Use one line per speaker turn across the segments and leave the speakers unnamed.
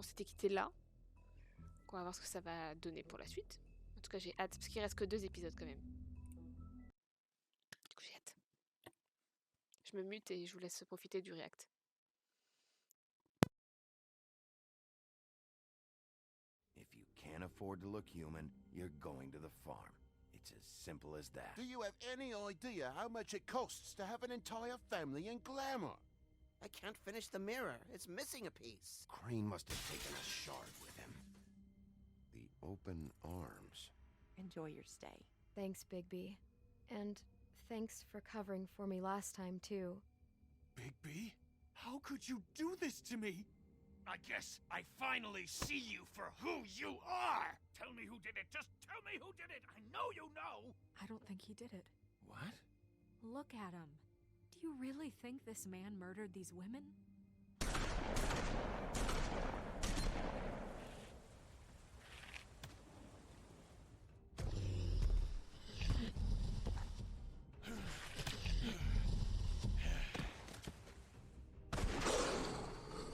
s'était quitté là. Donc on va voir ce que ça va donner pour la suite. En tout cas, j'ai hâte, parce qu'il reste que 2 épisodes quand même. Du coup, j'ai hâte. Je me mute et je vous laisse profiter du react.
If you can't afford to look human, you're going to the farm. It's as simple as that.
Do you have any idea how much it costs to have an entire family in glamour?
I can't finish the mirror. It's missing a piece.
Crane must have taken a shard with him. The open arms.
Enjoy your stay.
Thanks, Bigby. And thanks for covering for me last time, too.
Bigby? How could you do this to me? I guess I finally see you for who you are! Tell me who did it! Just tell me who did it! I know you know!
I don't think he did it.
What?
Look at him. Do you really think this man murdered these women?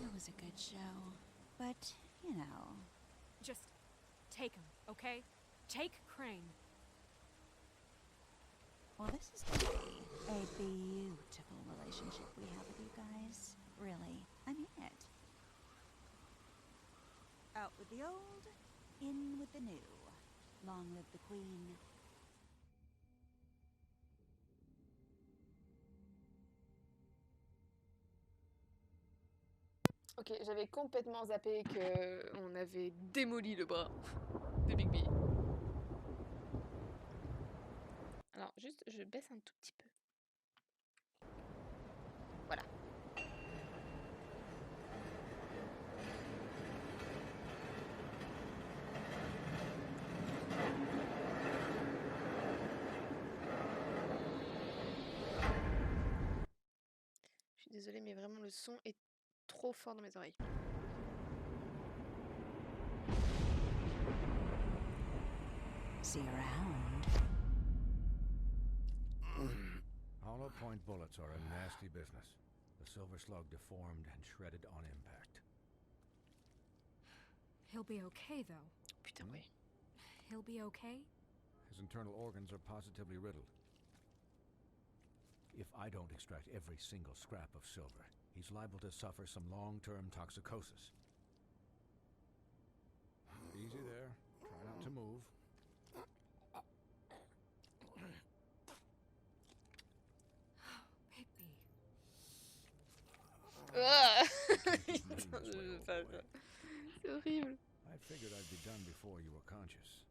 It was a good show, but, you know...
Just take him, okay? Take Crane.
Well, this is gonna be a beautiful relationship we have with you guys. Really, I mean it. Out with the old, in with the new. Long live the queen.
Ok, j'avais complètement zappé qu'on avait démoli le bras de Bigby. Alors, juste, je baisse un tout petit peu. Voilà. Je suis désolée, mais vraiment, le son est trop fort dans mes oreilles.
See you around.
Hollow point bullets are a nasty business. The silver slug deformed and shredded on impact.
He'll be okay, though.
Putain, oui.
He'll be okay?
His internal organs are positively riddled. If I don't extract every single scrap of silver, he's liable to suffer some long-term toxicosis. Easy there. Try not to move.
Bigby.
C'est horrible.
I figured I'd be done before you were conscious,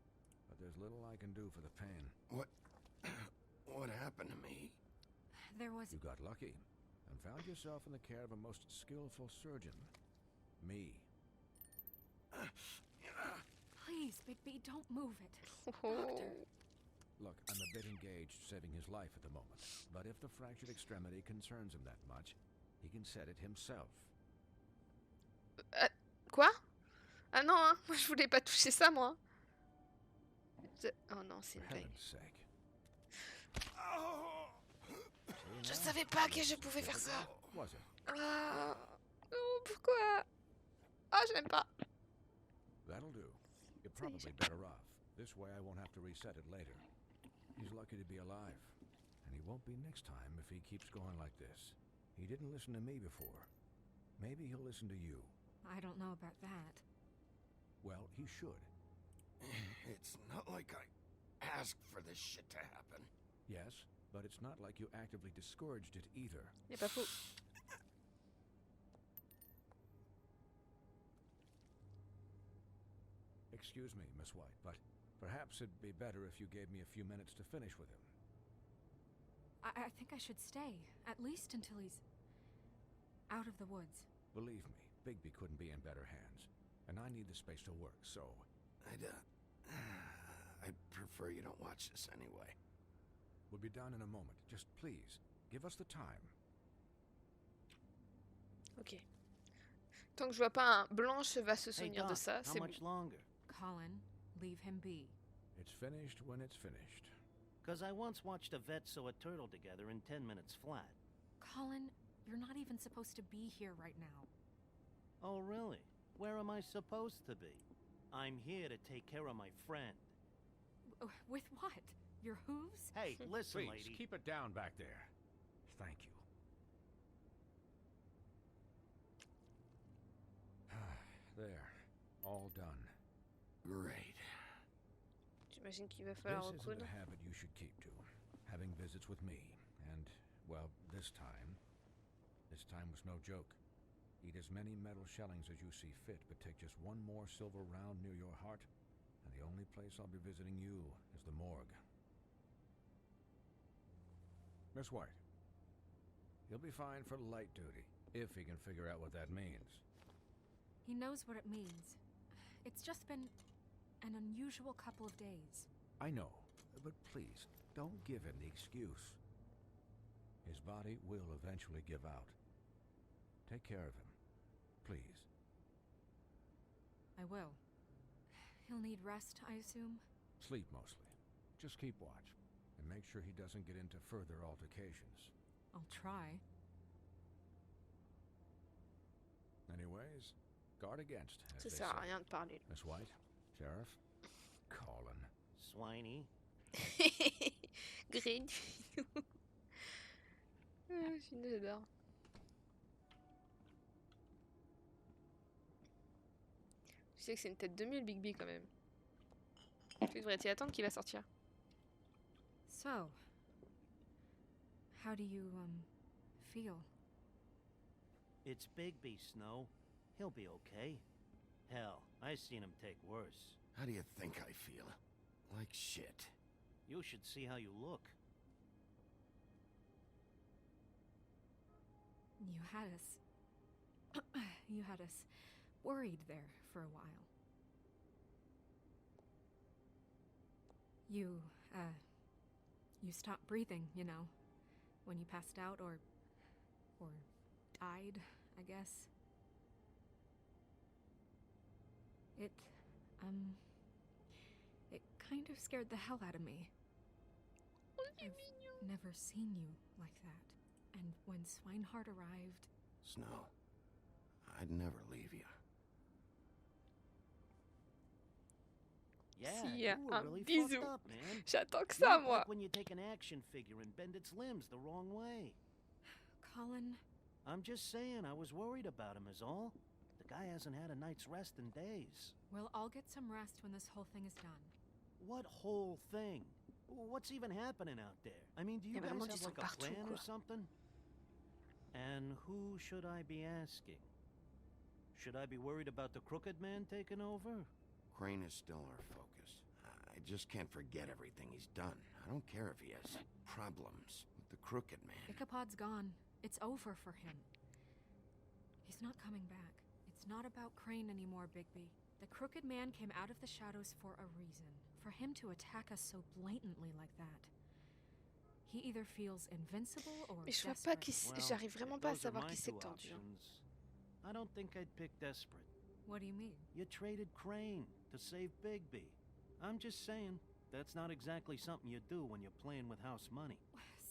but there's little I can do for the pain.
What happened to me?
There was...
You got lucky and found yourself in the care of a most skillful surgeon. Me.
Please, Bigby, don't move it. Doctor.
Look, I'm a bit engaged saving his life at the moment, but if the fractured extremity concerns him that much, he can set it himself.
Quoi? Ah non, hein, moi je voulais pas toucher ça, moi. Oh non, c'est une blague. Je savais pas que je pouvais faire ça. Ah, oh, pourquoi? Ah, je n'aime pas.
That'll do. You're probably better off. This way I won't have to reset it later. He's lucky to be alive, and he won't be next time if he keeps going like this. He didn't listen to me before. Maybe he'll listen to you.
I don't know about that.
Well, he should.
It's not like I asked for this shit to happen.
Yes, but it's not like you actively discouraged it either.
C'est pas faux.
Excuse me, Miss White, but perhaps it'd be better if you gave me a few minutes to finish with him.
I think I should stay, at least until he's out of the woods.
Believe me, Bigby couldn't be in better hands, and I need the space to work, so...
I'd prefer you don't watch this anyway.
We'll be done in a moment. Just please, give us the time.
Ok. Tant que je vois pas un Blanche va se souvenir de ça, c'est bon.
Longer?
Colin, leave him be.
It's finished when it's finished.
Because I once watched a vet sew a turtle together in 10 minutes flat.
Colin, you're not even supposed to be here right now.
Oh, really? Where am I I supposed to be? I'm here to take care of my friend.
With what? Your hooves?
Hey, listen,
Please,
lady.
keep it down back there. Thank you. There. All done.
Great.
J'imagine qu'il va falloir
This isn't
recoudre.
a habit you should keep to. Having visits with me. And, well, this time was no joke. Eat as many metal shellings as you see fit, but take just one more silver round near your heart, and the only place I'll be visiting you is the morgue. Miss White. He'll be fine for light duty, if he can figure out what that means.
He knows what it means. It's just been an unusual couple of days.
I know, but please, don't give him the excuse. His body will eventually give out. Take care of him, please.
I will. He'll need rest, I assume?
Sleep mostly. Just keep watch, and make sure he doesn't get into further altercations.
I'll try.
Anyways, guard against, as
Ça
they
sert à
say.
rien de parler.
Miss White, Sheriff, Colin.
Swiney.
Green. J'adore. Je sais que c'est une tête de mule, Bigby, quand même. Tu devrais t'y attendre qu'il va sortir.
So, how do you, feel?
It's Bigby, Snow. He'll be okay. Hell, I've seen him take worse.
How do you think I feel? Like shit.
You should see how you look.
You had us... you had us worried there for a while. You stopped breathing, you know, when you passed out or died, I guess. It kind of scared the hell out of me. I've never seen you like that. And when Swinehart arrived...
Snow, I'd never leave you.
Yeah,
Si,
you were
un
really
bisou.
fucked up, man.
J'attends que
You
ça,
look
moi.
like when you take an action figure and bend its limbs the wrong way.
Colin...
I'm just saying, I was worried about him is all. The guy hasn't had a night's rest in days.
We'll all get some rest when this whole thing is done.
What whole thing? What's even happening out there? I mean, do you
Il y a
guys
vraiment du
have
sang
like a
partout,
plan or
quoi.
something? And who should I be asking? Should I be worried about the Crooked Man taking over?
Crane is still our focus. I just can't forget everything he's done. I don't care if he has problems with the Crooked Man.
Ichabod's gone. It's over for him. He's not coming back. It's not about Crane anymore, Bigby. The Crooked Man came out of the shadows for a reason. For him to attack us so blatantly like that. He either feels invincible or
Mais je vois pas
desperate.
qui
Well,
j'arrive vraiment
if
pas à
those are
savoir
my
qui c'est
two
que tendu.
options, I don't think I'd pick desperate.
What do you mean?
You traded Crane to save Bigby. I'm just saying, that's not exactly something you do when you're playing with house money.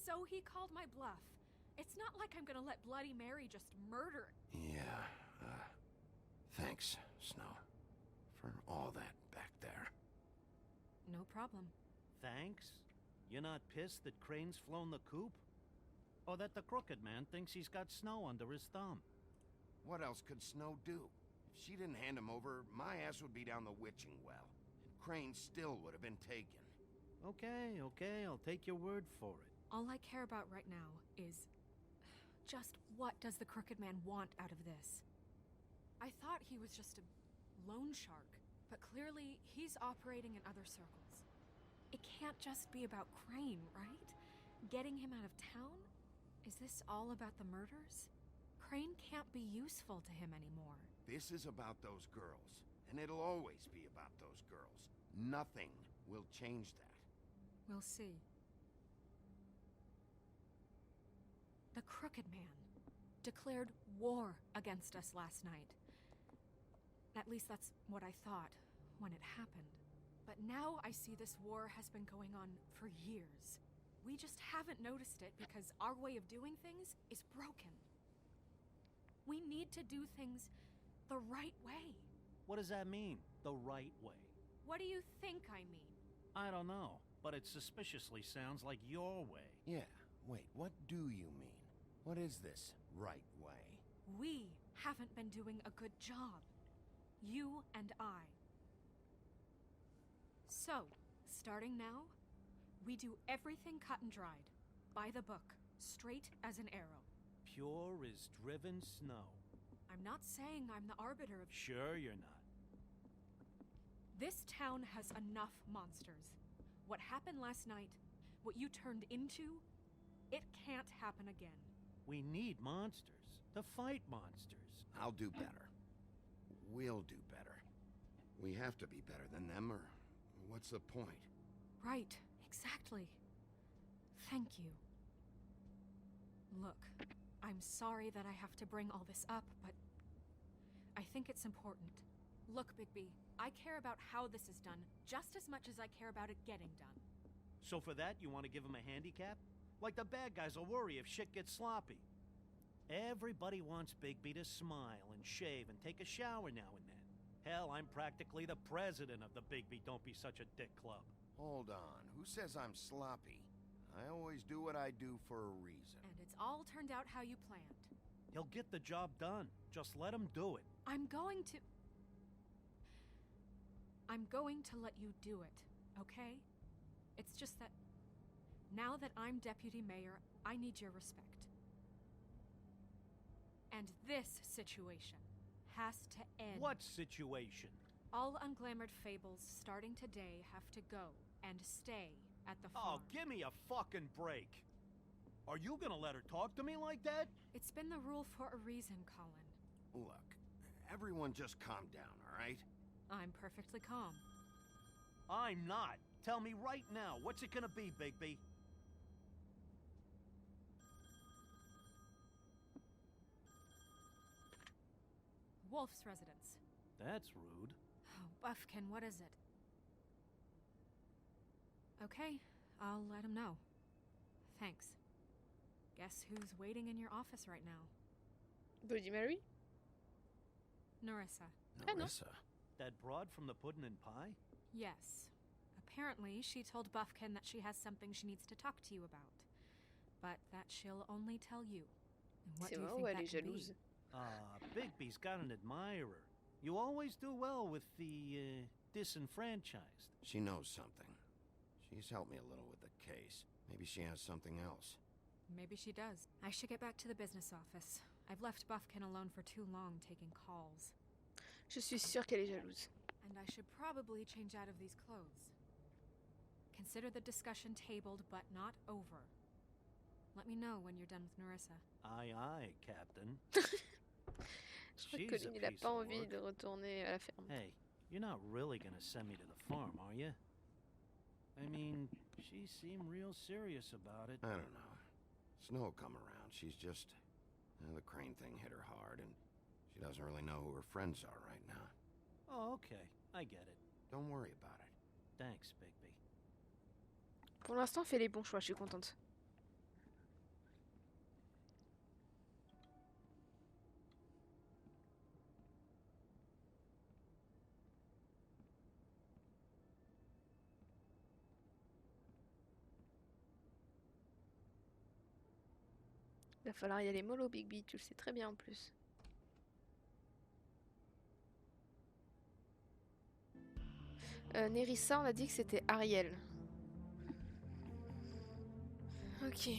So he called my bluff. It's not like I'm gonna let Bloody Mary just murder...
Yeah, thanks, Snow, for all that back there.
No problem.
Thanks? You're not pissed that Crane's flown the coop? Or that the Crooked Man thinks he's got Snow under his thumb?
What else could Snow do? If she didn't hand him over, my ass would be down the witching well. And Crane still would have been taken.
Okay, I'll take your word for it.
All I care about right now is... just what does the Crooked Man want out of this? I thought he was just a loan shark, but clearly he's operating in other circles. It can't just be about Crane, right? Getting him out of town? Is this all about the murders? Crane can't be useful to him anymore.
This is about those girls, and it'll always be about those girls. Nothing will change that.
We'll see. The Crooked Man declared war against us last night. At least that's what I thought when it happened. But now I see this war has been going on for years. We just haven't noticed it because our way of doing things is broken. We need to do things the right way.
What does that mean, the right way?
What do you think I mean?
I don't know, but it suspiciously sounds like your way.
Yeah, wait, what do you mean? What is this right way?
We haven't been doing a good job. You and I. So, starting now, we do everything cut and dried. By the book. Straight as an arrow.
Pure as driven snow.
I'm not saying I'm the arbiter of...
Sure you're not.
This town has enough monsters. What happened last night, what you turned into, it can't happen again.
We need monsters to fight monsters.
I'll do better. We'll do better. We have to be better than them, or what's the point?
Right, exactly. Thank you. Look, I'm sorry that I have to bring all this up, but I think it's important. Look, Bigby, I care about how this is done just as much as I care about it getting done.
So for that, you want to give him a handicap? Like the bad guys will worry if shit gets sloppy. Everybody wants Bigby to smile and shave and take a shower now and then. Hell, I'm practically the president of the Bigby Don't Be Such a Dick Club.
Hold on, who says I'm sloppy? I always do what I do for a reason.
And it's all turned out how you planned.
He'll get the job done. Just let him do it.
I'm going to let you do it, okay? It's just that now that I'm deputy mayor, I need your respect. And this situation has to end.
What situation?
All unglamored fables starting today have to go and stay at the farm.
Oh, give me a fucking break. Are you gonna let her talk to me like that?
It's been the rule for a reason, Colin.
Look, everyone just calm down, all right?
I'm perfectly calm.
I'm not. Tell me right now, what's it gonna be, Bigby?
Wolf's residence.
That's rude.
Oh, Buffkin, what is it? Okay, I'll let him know. Thanks. Guess who's waiting in your office right now?
Bloody Mary?
Nerissa.
Nerissa?
That broad from the puddin' and pie?
Yes. Apparently, she told Buffkin that she has something she needs to talk to you about. But that she'll only tell you. And what do you think
elle est
that can
jalouse.
be?
Bigby's got an admirer. You always do well with the, disenfranchised.
She knows something. She's helped me a little with the case. Maybe she has something else.
Maybe she does. I should get back to the business office. I've left Buffkin alone for too long taking calls.
Je suis sûre qu'elle est jalouse.
And I should probably change out of these clothes. Consider the discussion tabled, but not over. Let me know when you're done with Nerissa.
Aye, aye, Captain.
Je crois que Colin, il a pas envie de retourner à la ferme.
Hey, you're not really gonna send me to the farm, are you? I mean, she seemed real serious about it.
I don't know. Snow come around. She's just... the crane thing hit her hard, and she doesn't really know who her friends are right now.
Oh, okay. I get it.
Don't worry about it.
Thanks, Bigby.
Pour l'instant, fait les bons choix, je suis contente. Il va falloir y aller mollo, Bigby, tu le sais très bien en plus. Nerissa, on a dit que c'était Ariel. Ok.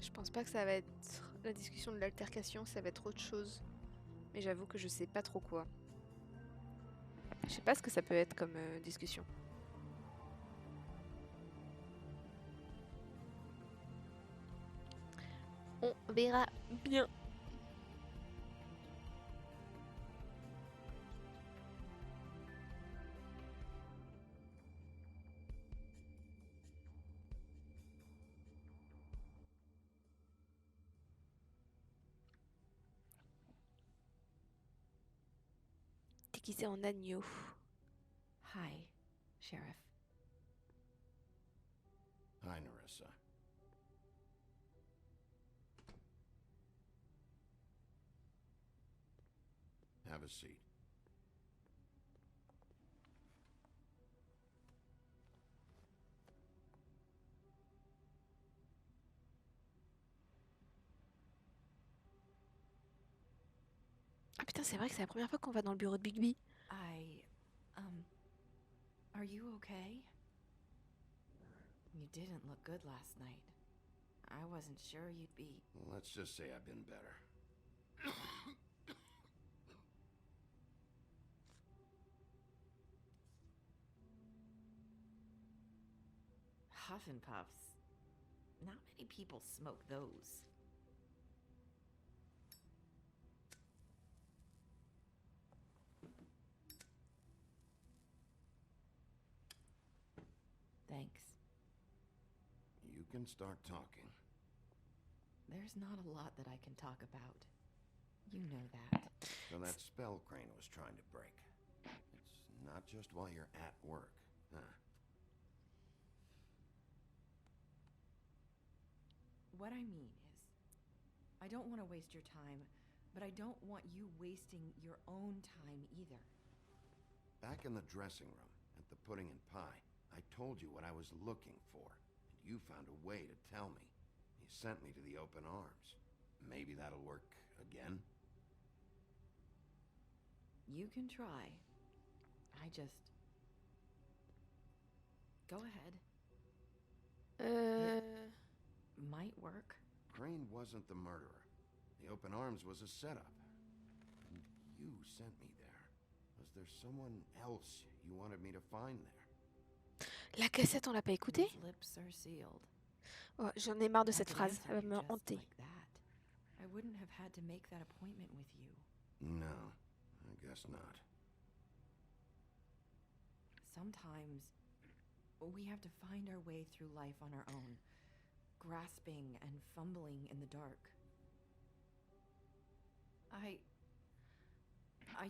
Je pense pas que ça va être la discussion de l'altercation, ça va être autre chose. Mais j'avoue que je sais pas trop quoi. Je sais pas ce que ça peut être comme discussion. On verra bien. Déguisé en agneau.
Hi, Sheriff.
Hi, Nerissa. a seat.
Ah putain, c'est vrai que c'est la première fois qu'on va dans le bureau de Bigby.
Are you okay? You didn't look good last night. I wasn't sure you'd be...
Let's just say I've been better.
Huff and puffs. Not many people smoke those. Thanks.
You can start talking.
There's not a lot that I can talk about. You know that.
So that spell Crane was trying to break. It's not just while you're at work, huh?
What I mean is, I don't want to waste your time, but I don't want you wasting your own time either.
Back in the dressing room, at the pudding and pie, I told you what I was looking for, and you found a way to tell me. You sent me to the open arms. Maybe that'll work again?
You can try. I just... Go ahead. Might work.
Crane wasn't the murderer. The open arms was a setup. And you sent me there. Was there someone else you wanted me to find there?
La cassette, on l'a pas écoutée?
His lips are sealed.
Oh, j'en ai marre de cette
I'd
phrase, elle va
answered
me
just
hanter.
like that. I wouldn't have had to make that appointment with you.
No, I guess not.
Sometimes we have to find our way through life on our own, grasping and fumbling in the dark. I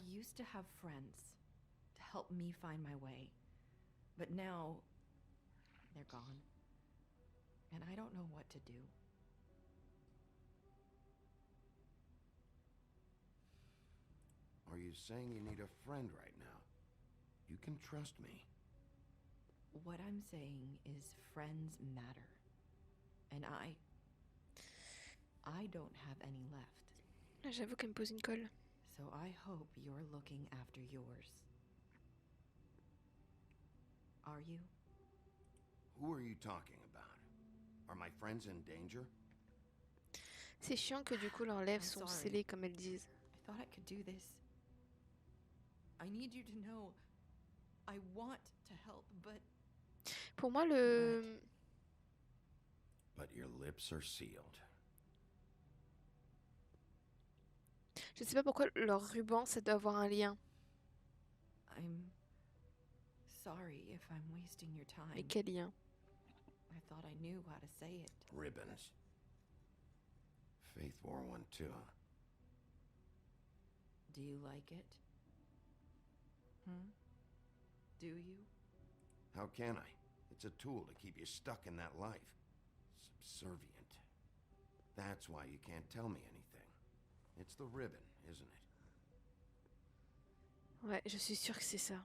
used to have friends to help me find my way, but now they're gone, and I don't know what to do.
Are you saying you need a friend right now? You can trust me.
What I'm saying is friends matter, and I don't have any left.
Là, j'avoue qu'elle me pose une colle.
So I hope you're looking after yours. Are you?
Who are you talking about? Are my friends in danger?
C'est chiant que du coup leurs lèvres
I'm
sont
sorry.
scellées comme elles disent.
I thought I could do this. I need you to know I want to help, but
Pour moi, le...
But your lips are sealed.
Je sais pas pourquoi leur ruban, ça doit avoir un lien.
I'm sorry if I'm wasting your time.
Mais quel lien?
I thought I knew how to say it.
Ribbons. Faith wore one too.
Do you like it? Do you?
How can I? It's a tool to keep you stuck in that life. Subservient. That's why you can't tell me anything. It's the ribbon, isn't it?
Ouais, je suis sûre que c'est ça.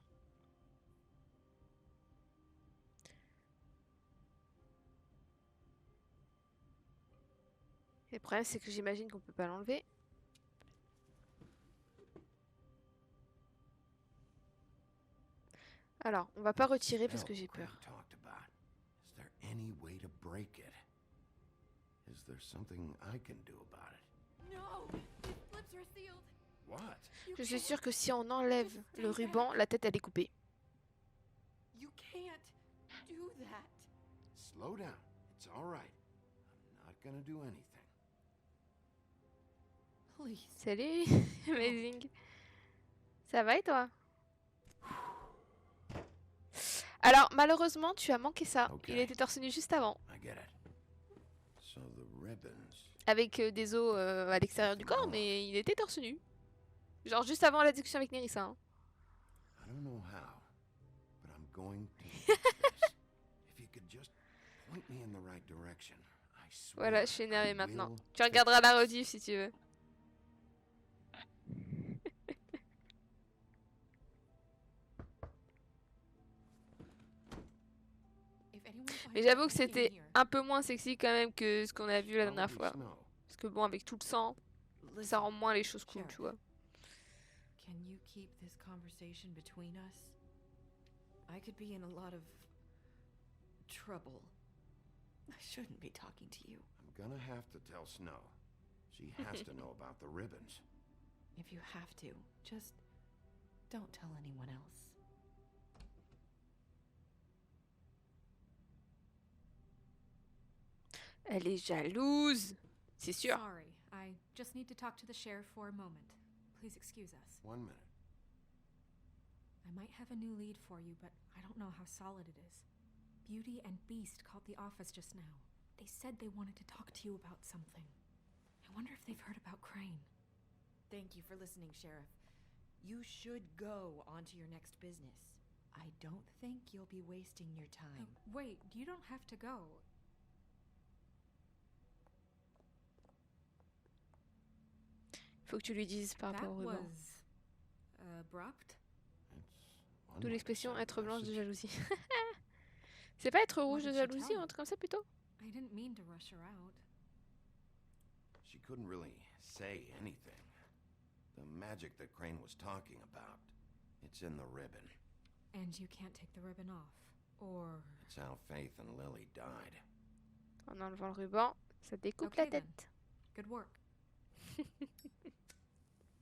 Et le problème, c'est que j'imagine qu'on peut pas l'enlever. Alors, on va pas retirer parce que j'ai peur.
Is there any way to break it? Is there something I can do about it?
No! His lips are sealed.
What?
Je suis sûre que si on enlève le ruban, la tête elle est coupée.
You can't do that.
Slow down. It's all right. I'm not gonna do anything.
Please.
Salut, amazing. Ça va et toi? Alors, malheureusement, tu as manqué ça.
Okay.
Il était torse nu juste avant.
I get it. So the ribbons.
Avec des os à l'extérieur du corps, mais il était torse nu. Genre juste avant la discussion avec Nerissa. Hein.
I don't know how, but I'm going to do this. If you could just point me in the right direction, I swear.
Voilà, je suis énervée
I
maintenant.
will
Tu regarderas la rediff si tu veux. Mais j'avoue que c'était un peu moins sexy quand même que ce qu'on a vu la dernière fois. Parce que bon, avec tout le sang, ça rend moins les choses cool, tu vois.
Can you keep this conversation between us? I could be in a lot of trouble. I shouldn't be talking to you.
I'm gonna have to tell Snow. She has to know about the ribbons.
If you have to, just don't tell anyone else.
Elle est jalouse, c'est sûr.
Sorry, I just need to talk to the sheriff for a moment. Please excuse us.
1 minute.
I might have a new lead for you, but I don't know how solid it is. Beauty and Beast called the office just now. They said they wanted to talk to you about something. I wonder if they've heard about Crane.
Thank you for listening, Sheriff. You should go on to your next business. I don't think you'll be wasting your time.
Wait, you don't have to go.
Faut que tu lui dises par rapport au ruban.
That was abrupt.
D'où l'expression être blanche de jalousie. C'est pas être rouge de jalousie, un truc comme ça plutôt?
I didn't mean to rush her out.
She couldn't really say anything. The magic that Crane was talking about, it's in the ribbon.
And you can't take the ribbon off, or...
It's how Faith and Lily died.
En enlevant le ruban, ça découpe la tête.
Good work.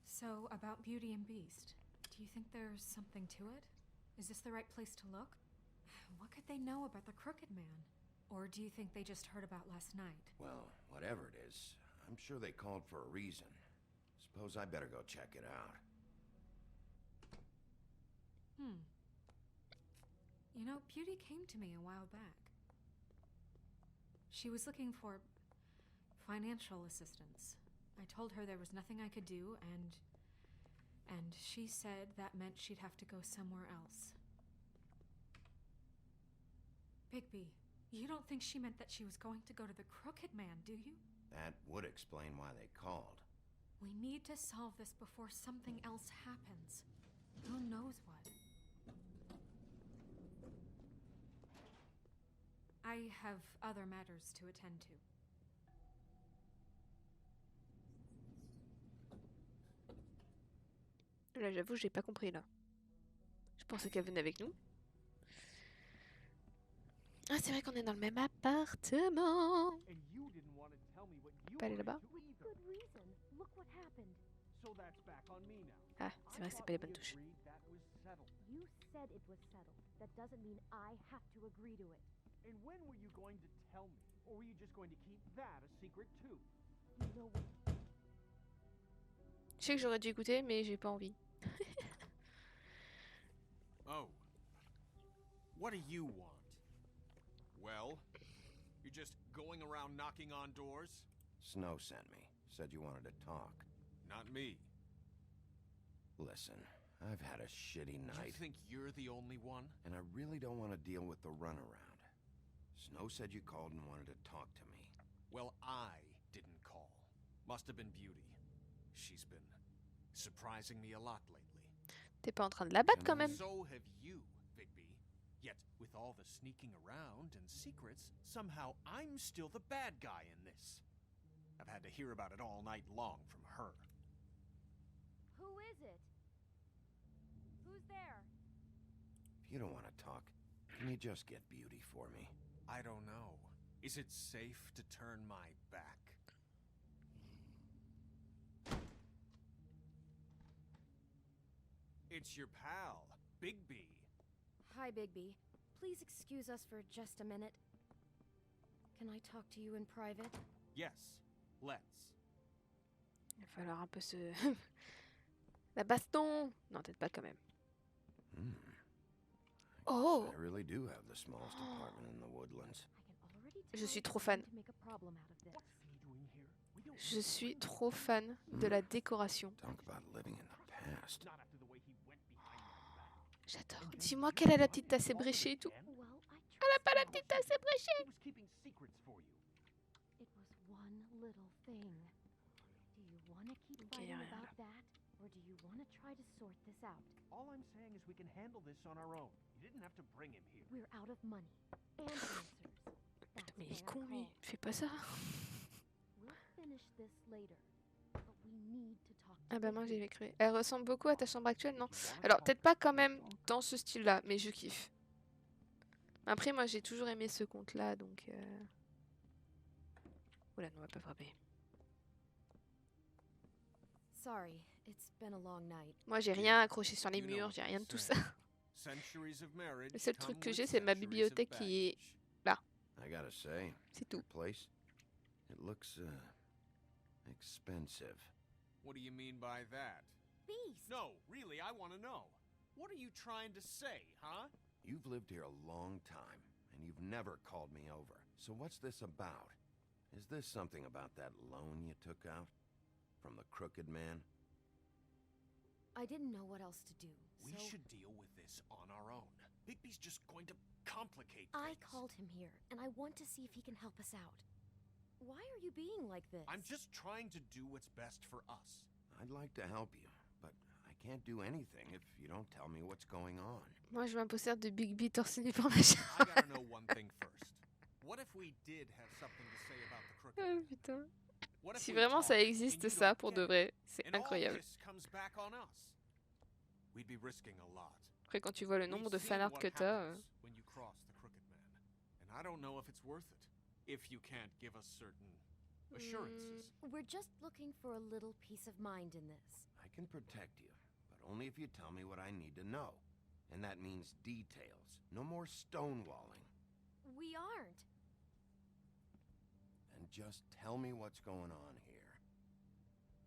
So, about Beauty and Beast, do you think there's something to it? Is this the right place to look? What could they know about the Crooked Man? Or do you think they just heard about last night?
Well, whatever it is, I'm sure they called for a reason. Suppose I better go check it out.
You know, Beauty came to me a while back. She was looking for financial assistance. I told her there was nothing I could do, and she said that meant she'd have to go somewhere else. Bigby, you don't think she meant that she was going to go to the Crooked Man, do you?
That would explain why they called.
We need to solve this before something else happens. Who knows what? I have other matters to attend to.
Là, j'avoue, j'ai pas compris là. Je pensais qu'elle venait avec nous. Ah, c'est vrai qu'on est dans le même appartement. Pas aller là-bas. Ah, c'est vrai que c'est pas les bonnes touches.
You said it was settled. That doesn't mean I have to agree to it.
And when were you going to tell me? Or were you just going to keep that a secret too?
You know what?
Je sais que j'aurais dû écouter, mais j'ai pas envie.
Oh. What do you want? Well, you're just going around knocking on doors?
Snow sent me. Said you wanted to talk.
Not me.
Listen, I've had a shitty night.
You think you're the only one?
And I really don't want to deal with the runaround. Snow said you called and wanted to talk to me.
Well, I didn't call. Must have been Beauty. She's been surprising me a lot lately.
T'es pas en train de la battre quand même.
So have you, Bigby. Yet, with all the sneaking around and secrets, somehow I'm still the bad guy in this. I've had to hear about it all night long from her.
Who is it? Who's there?
If you don't want to talk, can you just get Beauty for me?
I don't know. Is it safe to turn my back? It's your pal, Bigby.
Hi, Bigby. Please excuse us for just a minute. Can I talk to you in private?
Yes, let's.
Il va falloir un peu se... La baston. Non, peut-être pas quand même. Oh.
I really do have the smallest apartment in the woodlands.
Je suis trop fan. Je suis trop fan de la décoration.
Talk about living in the past.
J'adore. Dis-moi qu'elle a la petite tasse ébréchée et tout. Elle a pas la petite tasse ébréchée.
It was one little thing. Do you want to keep fighting about that, or do you want to try to sort this out?
All I'm saying is we can handle this on our own. You didn't have to bring him here.
We're out of money and answers.
Mais il est con lui, fais pas ça.
We'll finish this later, but we need to talk to
Ah bah moi
Bigby.
j'y vais cru. Elle ressemble beaucoup à ta chambre actuelle, non? Alors peut-être pas quand même dans ce style-là, mais je kiffe. Après moi j'ai toujours aimé ce conte-là, donc... Oula, on va pas frapper.
Sorry, it's been a long night.
Moi j'ai rien accroché sur les murs, j'ai rien de tout ça. Le seul truc que j'ai c'est ma bibliothèque qui est là.
I gotta say,
c'est tout.
Place, it looks expensive.
What do you mean by that?
Beast!
No, really, I want to know. What are you trying to say, huh?
You've lived here a long time, and you've never called me over. So what's this about? Is this something about that loan you took out? From the crooked man?
I didn't know what else to do,
We
so
should deal with this on our own. Bigby's just going to complicate
I
things.
called him here, and I want to see if he can help us out. Why are you being like this?
I'm just trying to do what's best for us.
I'd like to help you, but I can't do anything if you don't tell me what's going on.
Moi je veux un poster de Bigby torse nu pour ma chambre.
I gotta know one thing first. What if we did have something to say about the crooked
Oh
man?
putain.
What if
Si
we
vraiment ça
talked
existe
and you
ça
don't
pour
get
de
it,
vrai, c'est
and all
incroyable.
this comes back on us? We'd be risking a lot.
Après quand tu vois le nombre de fanarts que t'as...
When you cross the crooked man. And I don't know if it's worth it. If you can't give us certain assurances.
We're just looking for a little peace of mind in this.
I can protect you, but only if you tell me what I need to know. And that means details. No more stonewalling.
We aren't.
And just tell me what's going on here.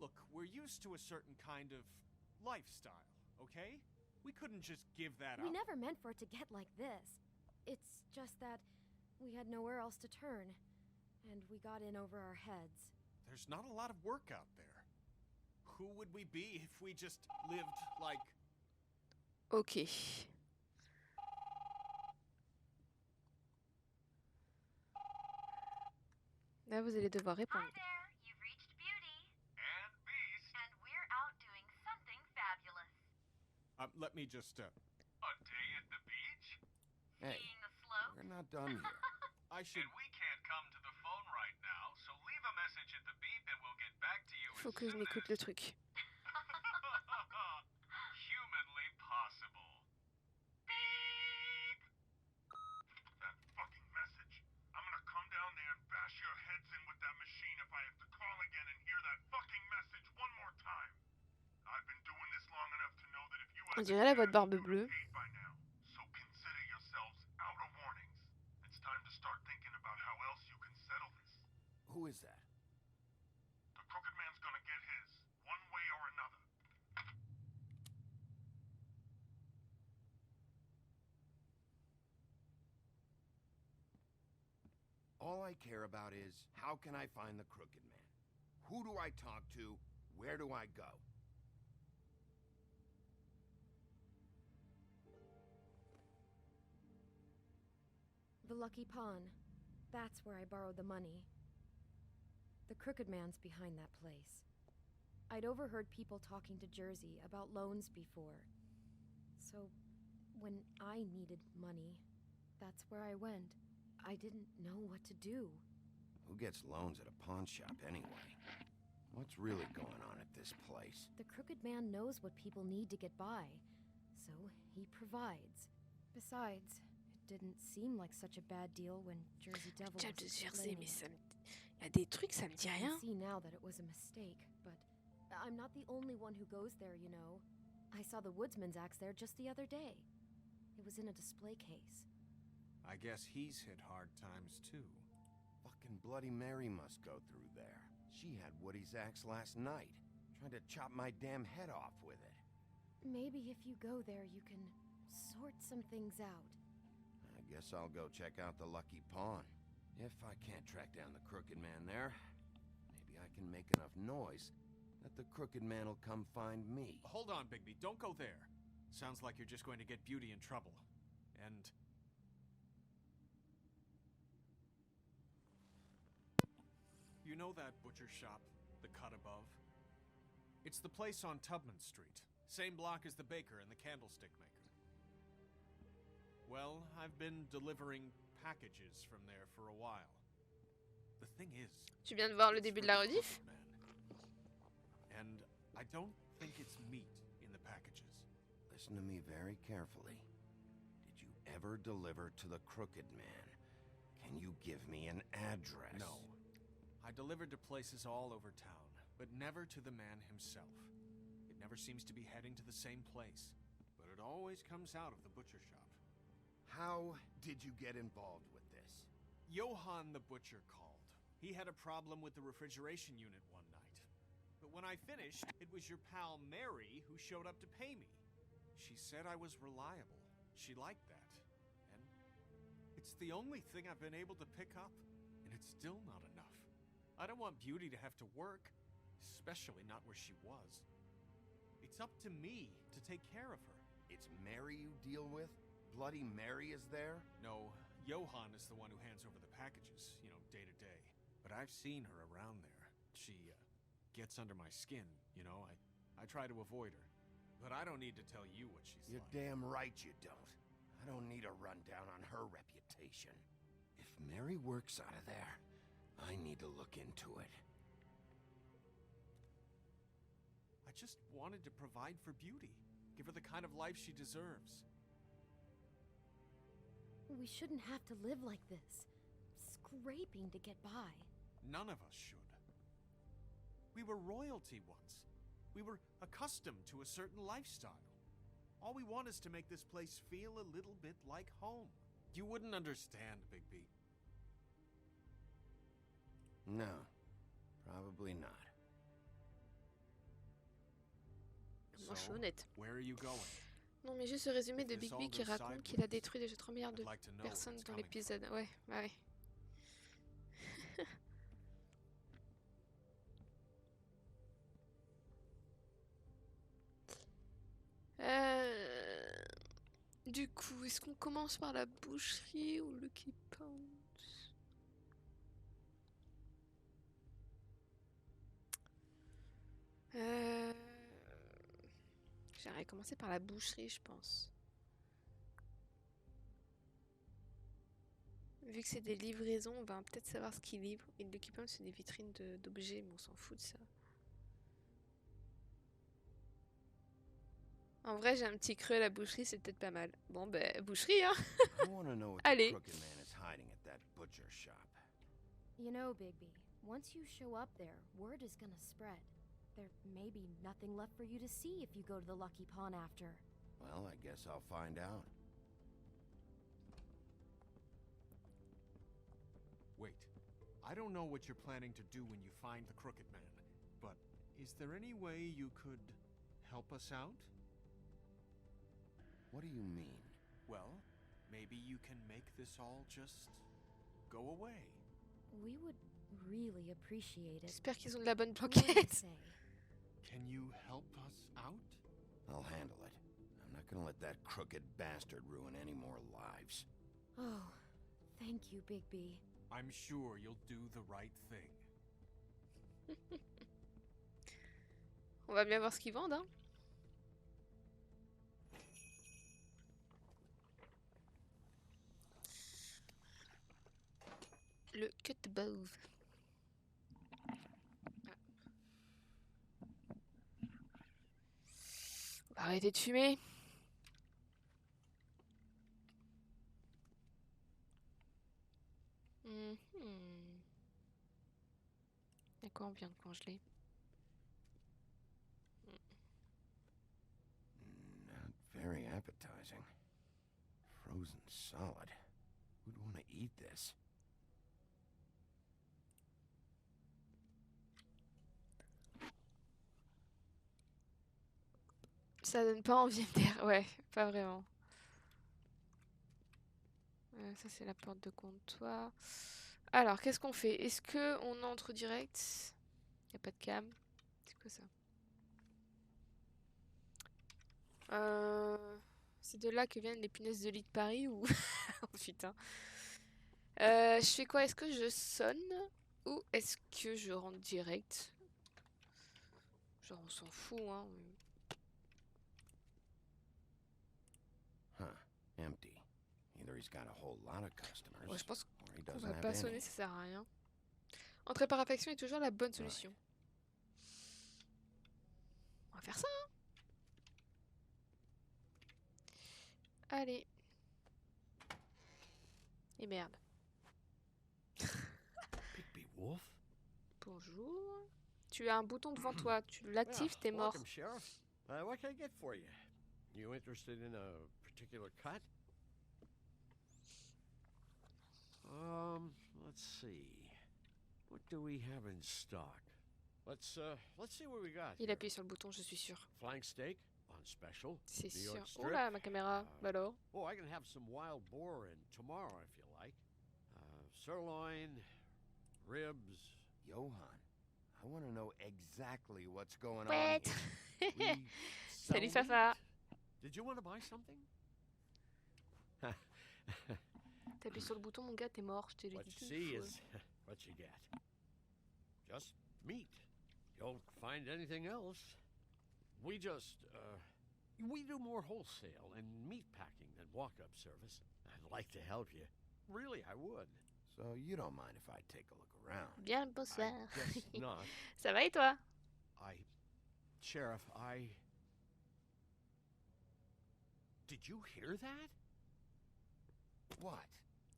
Look, we're used to a certain kind of lifestyle, okay? We couldn't just give that
We
up.
never meant for it to get like this. It's just that we had nowhere else to turn, and we got in over our heads.
There's not a lot of work out there. Who would we be if we just lived like...
Ok. Là vous allez devoir répondre.
Hi there, you've reached Beauty. And Beast. And we're out doing something fabulous.
let me just,
A day at the beach?
Hey,
Seeing the slopes?
we're not done here.
I should...
And we can't come to the phone right now, so leave a message at the beep and we'll get back to you
Faut que je m'écoute le truc.
Humanly possible. Beep! That fucking message. I'm gonna come down there and bash your heads in with that machine if I have to call again and hear that fucking message one more time. I've been doing this long enough to know that if you
On dirait la voix de Barbe Bleue.
paid by now, so consider yourselves out of warnings. It's time to start thinking about how else you can settle this.
Who is that?
The crooked man's gonna get his, one way or another.
All I care about is, how can I find the crooked man? Who do I talk to? Where do I go?
The Lucky Pawn. That's where I borrowed the money. The Crooked Man's behind that place. I'd overheard people talking to Jersey about loans before. So, when I needed money, that's where I went. I didn't know what to do.
Who gets loans at a pawn shop anyway? What's really going on at this place?
The Crooked Man knows what people need to get by, so he provides. Besides, it didn't seem like such a bad deal when Jersey Devil was
Jersey,
explaining
mais
it.
ça me... Il y a des trucs, ça me dit
I
rien.
can see now that it was a mistake, but I'm not the only one who goes there, you know. I saw the woodsman's axe there just the other day. It was in a display case.
I guess he's hit hard times too.
Fucking Bloody Mary must go through there. She had Woody's axe last night, trying to chop my damn head off with it.
Maybe if you go there, you can sort some things out.
I guess I'll go check out the Lucky Pawn. If I can't track down the Crooked Man there, maybe I can make enough noise that the Crooked Man will come find me.
Hold on, Bigby, don't go there. Sounds like you're just going to get Beauty in trouble. And... You know that butcher shop, the cut above? It's the place on Tubman Street. Same block as the baker and the candlestick maker. Well, I've been delivering packages from there for a while.
The thing is,
Tu viens de voir le
it's
début
for
de la
the
rediff?
crooked man. And I don't think it's meat in the packages.
Listen to me very carefully. Did you ever deliver to the Crooked Man? Can you give me an address?
No. I delivered to places all over town, but never to the man himself. It never seems to be heading to the same place, but it always comes out of the butcher shop.
How did you get involved with this?
Johann the butcher called. He had a problem with the refrigeration unit one night. But when I finished, it was your pal Mary who showed up to pay me. She said I was reliable. She liked that. And it's the only thing I've been able to pick up, and it's still not enough. I don't want Beauty to have to work, especially not where she was. It's up to me to take care of her.
It's Mary you deal with? Bloody Mary is there?
No, Johann is the one who hands over the packages, you know, day to day. But I've seen her around there. She, gets under my skin, you know. I try to avoid her. But I don't need to tell you what she's
You're
like.
damn right you don't. I don't need a rundown on her reputation. If Mary works out of there, I need to look into it.
I just wanted to provide for Beauty. Give her the kind of life she deserves.
We shouldn't have to live like this, scraping to get by.
None of us should. We were royalty once. We were accustomed to a certain lifestyle. All we want is to make this place feel a little bit like home. You wouldn't understand, Bigby.
No, probably not.
Moi, je suis honnête.
Where are you going?
Non, mais juste ce résumé de Bigby qui raconte qu'il a détruit déjà 3 milliards de personnes dans l'épisode. Ouais, bah ouais. Du coup, est-ce qu'on commence par la boucherie ou le Lucky Pounds? J'aurais commencé par la boucherie, je pense. Vu que c'est des livraisons, on va peut-être savoir ce qu'ils livrent. Et le Lucky Pounds, c'est des vitrines d'objets, mais on s'en fout de ça. En vrai, j'ai un petit creux à la boucherie, c'est peut-être pas mal. Bon, ben, boucherie, hein. Allez.
You know, Bigby, once you show up there, word is gonna spread. There may be nothing left for you to see if you go to the Lucky Pawn after.
Well, I guess I'll find out.
Wait. I don't know what you're planning to do when you find the Crooked Man, but is there any way you could help us out?
What do you mean?
Well, maybe you can make this all just go away.
We would really appreciate it.
J'espère qu'ils ont de la bonne
What do you
planquette.
say?
Can you help us out?
I'll handle it. I'm not gonna let that crooked bastard ruin any more lives.
Oh, thank you, Bigby.
I'm sure you'll do the right thing.
On va bien voir ce qu'ils vendent, hein. Le cut bove. On va arrêter de fumer. À quoi on vient de congeler?
Not very appetizing. Frozen solid. Who'd want to eat this?
Ça donne pas envie d'air, ouais, pas vraiment. Ça c'est la porte de comptoir. Alors, qu'est-ce qu'on fait? Est-ce que on entre direct? Y a pas de cam. C'est quoi ça? C'est de là que viennent les punaises de lit de Paris ou... Oh putain. Je fais quoi? Est-ce que je sonne? Ou est-ce que je rentre direct? Genre on s'en fout, hein.
Empty. Either he's got a whole lot of customers,
Ouais, je pense
or he
qu'on
doesn't
va
have
pas
any.
sonner, ça sert à rien. Entrer par affection est toujours la bonne solution. On va faire ça, hein. Allez. Et merde.
Bigby Wolf?
Bonjour. Tu as un bouton devant toi. Tu l'actives, t'es mort.
Welcome, Sheriff. What can I get for you? You interested in a particular cut? Let's see. What do we have in stock? Let's see what we got.
Il appuie sur le bouton, je suis sûr.
Flank steak on special.
C'est
New York
sûr.
strip.
Oh là, ma caméra. Bah alors.
Oh, I can have some wild boar in tomorrow if you like. Sirloin, ribs.
Johan, I want to know exactly what's going
What?
on here.
Salut Fafa.
Did you want to buy something?
T'appuies sur le bouton, mon gars, t'es mort. Je t'ai dit
What
tout.
you see is what you get. Just meat. You don't find anything else. We just, we do more wholesale and meat packing than walk-up service. I'd like to help you. Really, I would.
So you don't mind if I take a look around?
Bien le bonsoir.
I guess not.
Ça va et toi?
Sheriff, Did you hear that?
What?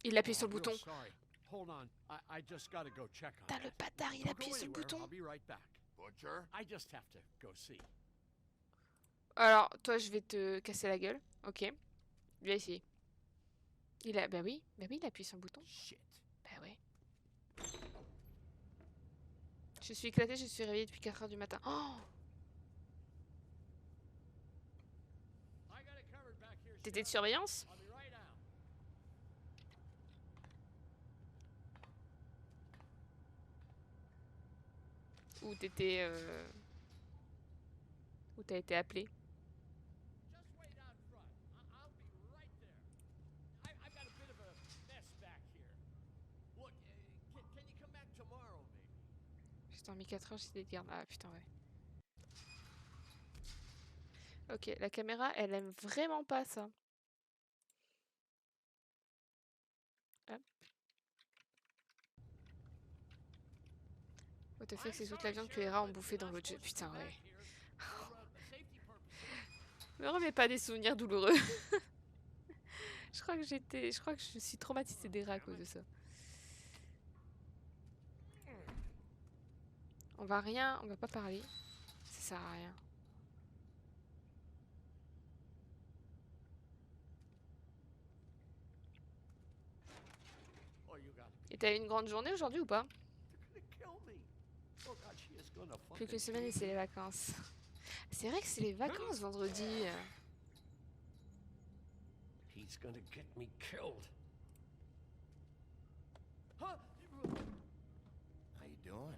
Il appuie sur le
I'm
bouton.
real sorry. Hold on. I just gotta go check on
Putain,
that.
le bâtard, il
Don't
appuie
go
sur le
anywhere.
bouton.
I'll be right back.
Butcher?
I just have to go see.
Alors, toi, je vais te casser la gueule. Ok. Viens ici. Bah oui, il appuie sur le bouton.
Shit.
Bah ouais. Je suis éclatée, je suis réveillée depuis 4h du matin. Oh! T'étais de surveillance?
I'll be right out.
Ou t'étais... Ou t'as été appelé?
Just wait out front. I'll be right there. I've got a bit of a mess back here. Look, can you come back tomorrow, maybe?
J'ai dormi 4h, j'étais de garde. Ah putain, ouais. Ok, la caméra, elle aime vraiment pas ça. Hop. What the fuck, c'est toute la viande que les rats ont bouffé dans l'autre jeu. Putain, ouais. Me remets pas des souvenirs douloureux. Je crois que je suis traumatisée des rats à cause de ça. On va pas parler. Ça sert à rien. Et t'as eu une grande journée aujourd'hui ou pas? Plus qu'une semaine et c'est les vacances. C'est vrai que c'est les vacances vendredi.
He's gonna get me killed.
How you doing?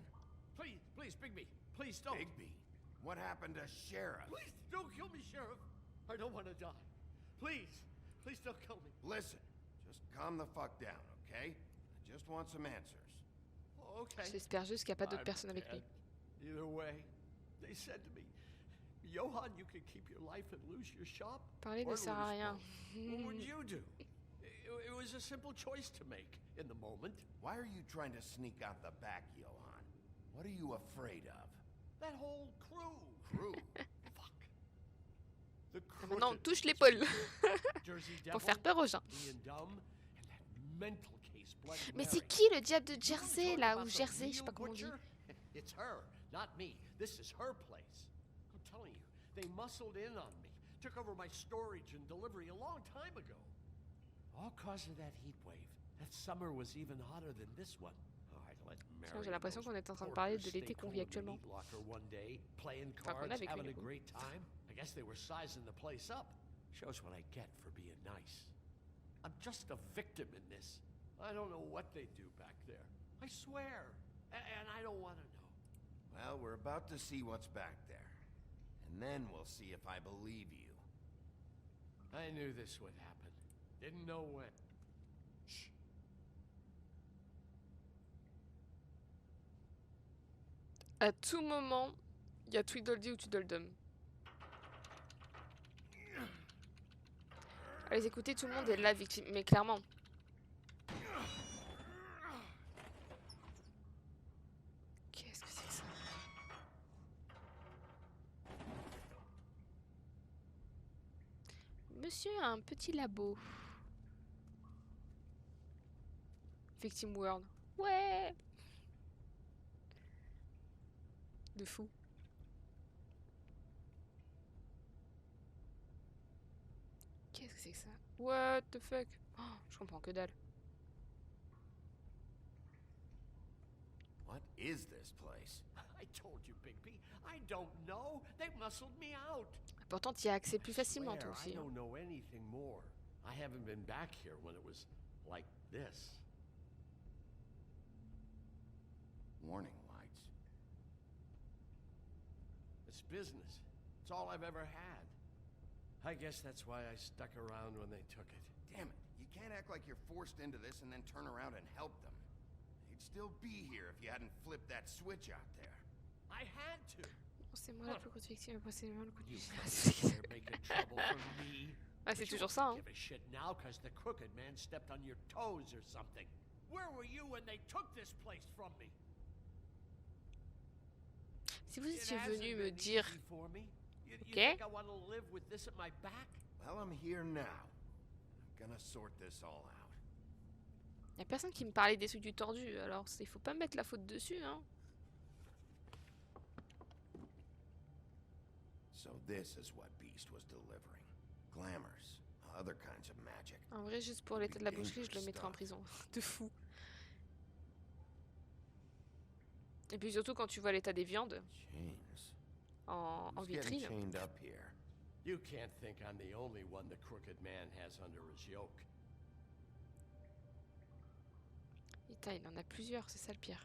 Please, Bigby. Please don't.
Bigby? What happened to Sheriff?
Please don't kill me, Sheriff. I don't want to die. Please don't kill me.
Listen, just calm the fuck down, okay? I just want some answers.
Okay.
J'espère juste qu'il n'y a pas d'autres personnes avec lui.
Either way, they said to me, Johan, you could keep your life and lose your shop.
Parler ne sert à rien.
What would you do? It was a simple choice to make in the moment.
Why are you trying to sneak out the back, Johan? What are you afraid of?
That whole crew.
Crew?
Fuck. The
Ah, maintenant on touche l'épaule. Pour faire peur aux gens. Mais c'est qui le diable de Jersey là, ou Jersey, je sais pas comment on dit.
It's her, not me. This is her place. I'm telling you, they muscled in on me, took over my storage and delivery a long time ago. All cause of that heat wave. That summer was even hotter than this one.
J'ai l'impression qu'on est en train de parler de l'été qu'on vit actuellement. Enfin, qu'on a vécu du coup.
I guess they were sizing the place up. Shows what I get for being nice. I'm just a victim in this. I don't know what they do back there. I swear. And I don't want to know.
Well, we're about to see what's back there. And then we'll see if I believe you.
I knew this would happen. Didn't know when. Shh.
À tout moment, il y a Tweedledee ou Tweedledum. Allez, écoutez, tout le monde est là, victime. Mais clairement. monsieur a un petit labo. Victim World. Ouais. De fou. Qu'est-ce que c'est que ça? What the fuck? Oh, je comprends que dalle.
What is this place?
I told you, Bigby. I don't know. They muscled me out.
Pourtant, tu y as accès plus facilement, toi
I
aussi. Hein.
don't know anything more. I haven't been back here when it was like this.
Warning lights.
It's business. It's all I've ever had. I guess that's why I stuck around when they took it.
Damn it. You can't act like you're forced into this and then turn around and help them. You'd still be here if you hadn't flipped that switch out there.
I had to.
C'est moi la plus grosse victime, c'est moi le coup du
They're making trouble for me.
Ah, c'est toujours ça, hein.
Give a shit now because the crooked man stepped on your toes or something. Where were you when they took this place from me?
Si vous étiez venu me dire, ok.
Well, I'm here now. I'm gonna sort this all out.
Y a personne qui me parlait des trucs du tordu, alors il faut pas me mettre la faute dessus, hein.
So this is what Beast was delivering. Glamours, other kinds of magic.
En vrai, juste pour l'état de la boucherie, je le mettrais en prison. De fou. Et puis surtout quand tu vois l'état des viandes en vitrine.
You can't think I'm the only one the crooked man has under his yoke.
Putain, il en a plusieurs, c'est ça le pire.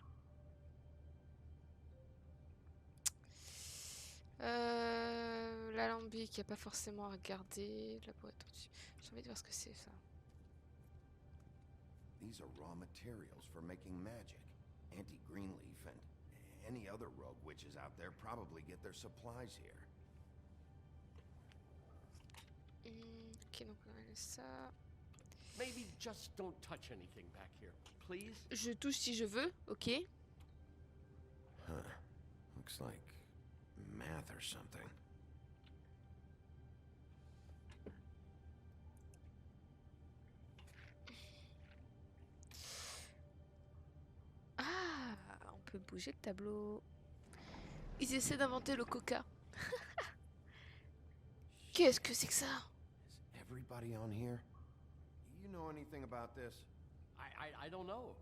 L'alambic, il n'y a pas forcément à regarder. Là pour être dessus. J'ai envie de voir ce que c'est ça.
These are raw materials for making magic. Anti-Greenleaf and any other rogue witches out there probably get their supplies here.
Ok, donc on a ça.
Maybe just don't touch anything back here, please.
Je touche si je veux, ok.
Huh. Looks like math or something.
Ah, on peut bouger le tableau. Ils essaient d'inventer le coca. Qu'est-ce que c'est que ça?
Is everybody on here? You know anything about this?
I don't know.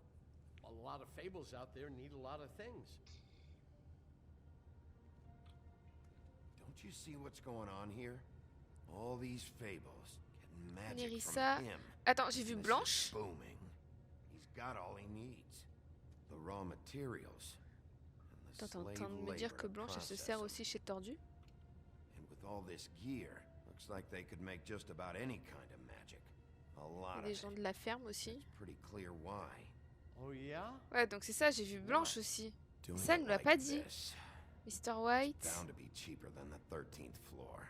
A lot of fables out there need a lot of things.
Don't you see what's going on here? All these fables get magic
Nerissa.
from him.
Attends, j'ai vu Blanche.
Booming. He's got all he needs. The raw materials.
T'es en train de me dire que Blanche elle se sert aussi chez Tordu?
And with all this gear, looks like they could make just about any kind of magic. A lot
Les
of
gens
it.
de la ferme aussi.
It's pretty clear why.
Oh yeah?
Ouais, donc c'est ça, j'ai vu Blanche aussi.
Doing
Ça, elle
it
nous l'a
like
pas dit.
this,
Mr. White.
it's bound to be cheaper than the 13th floor.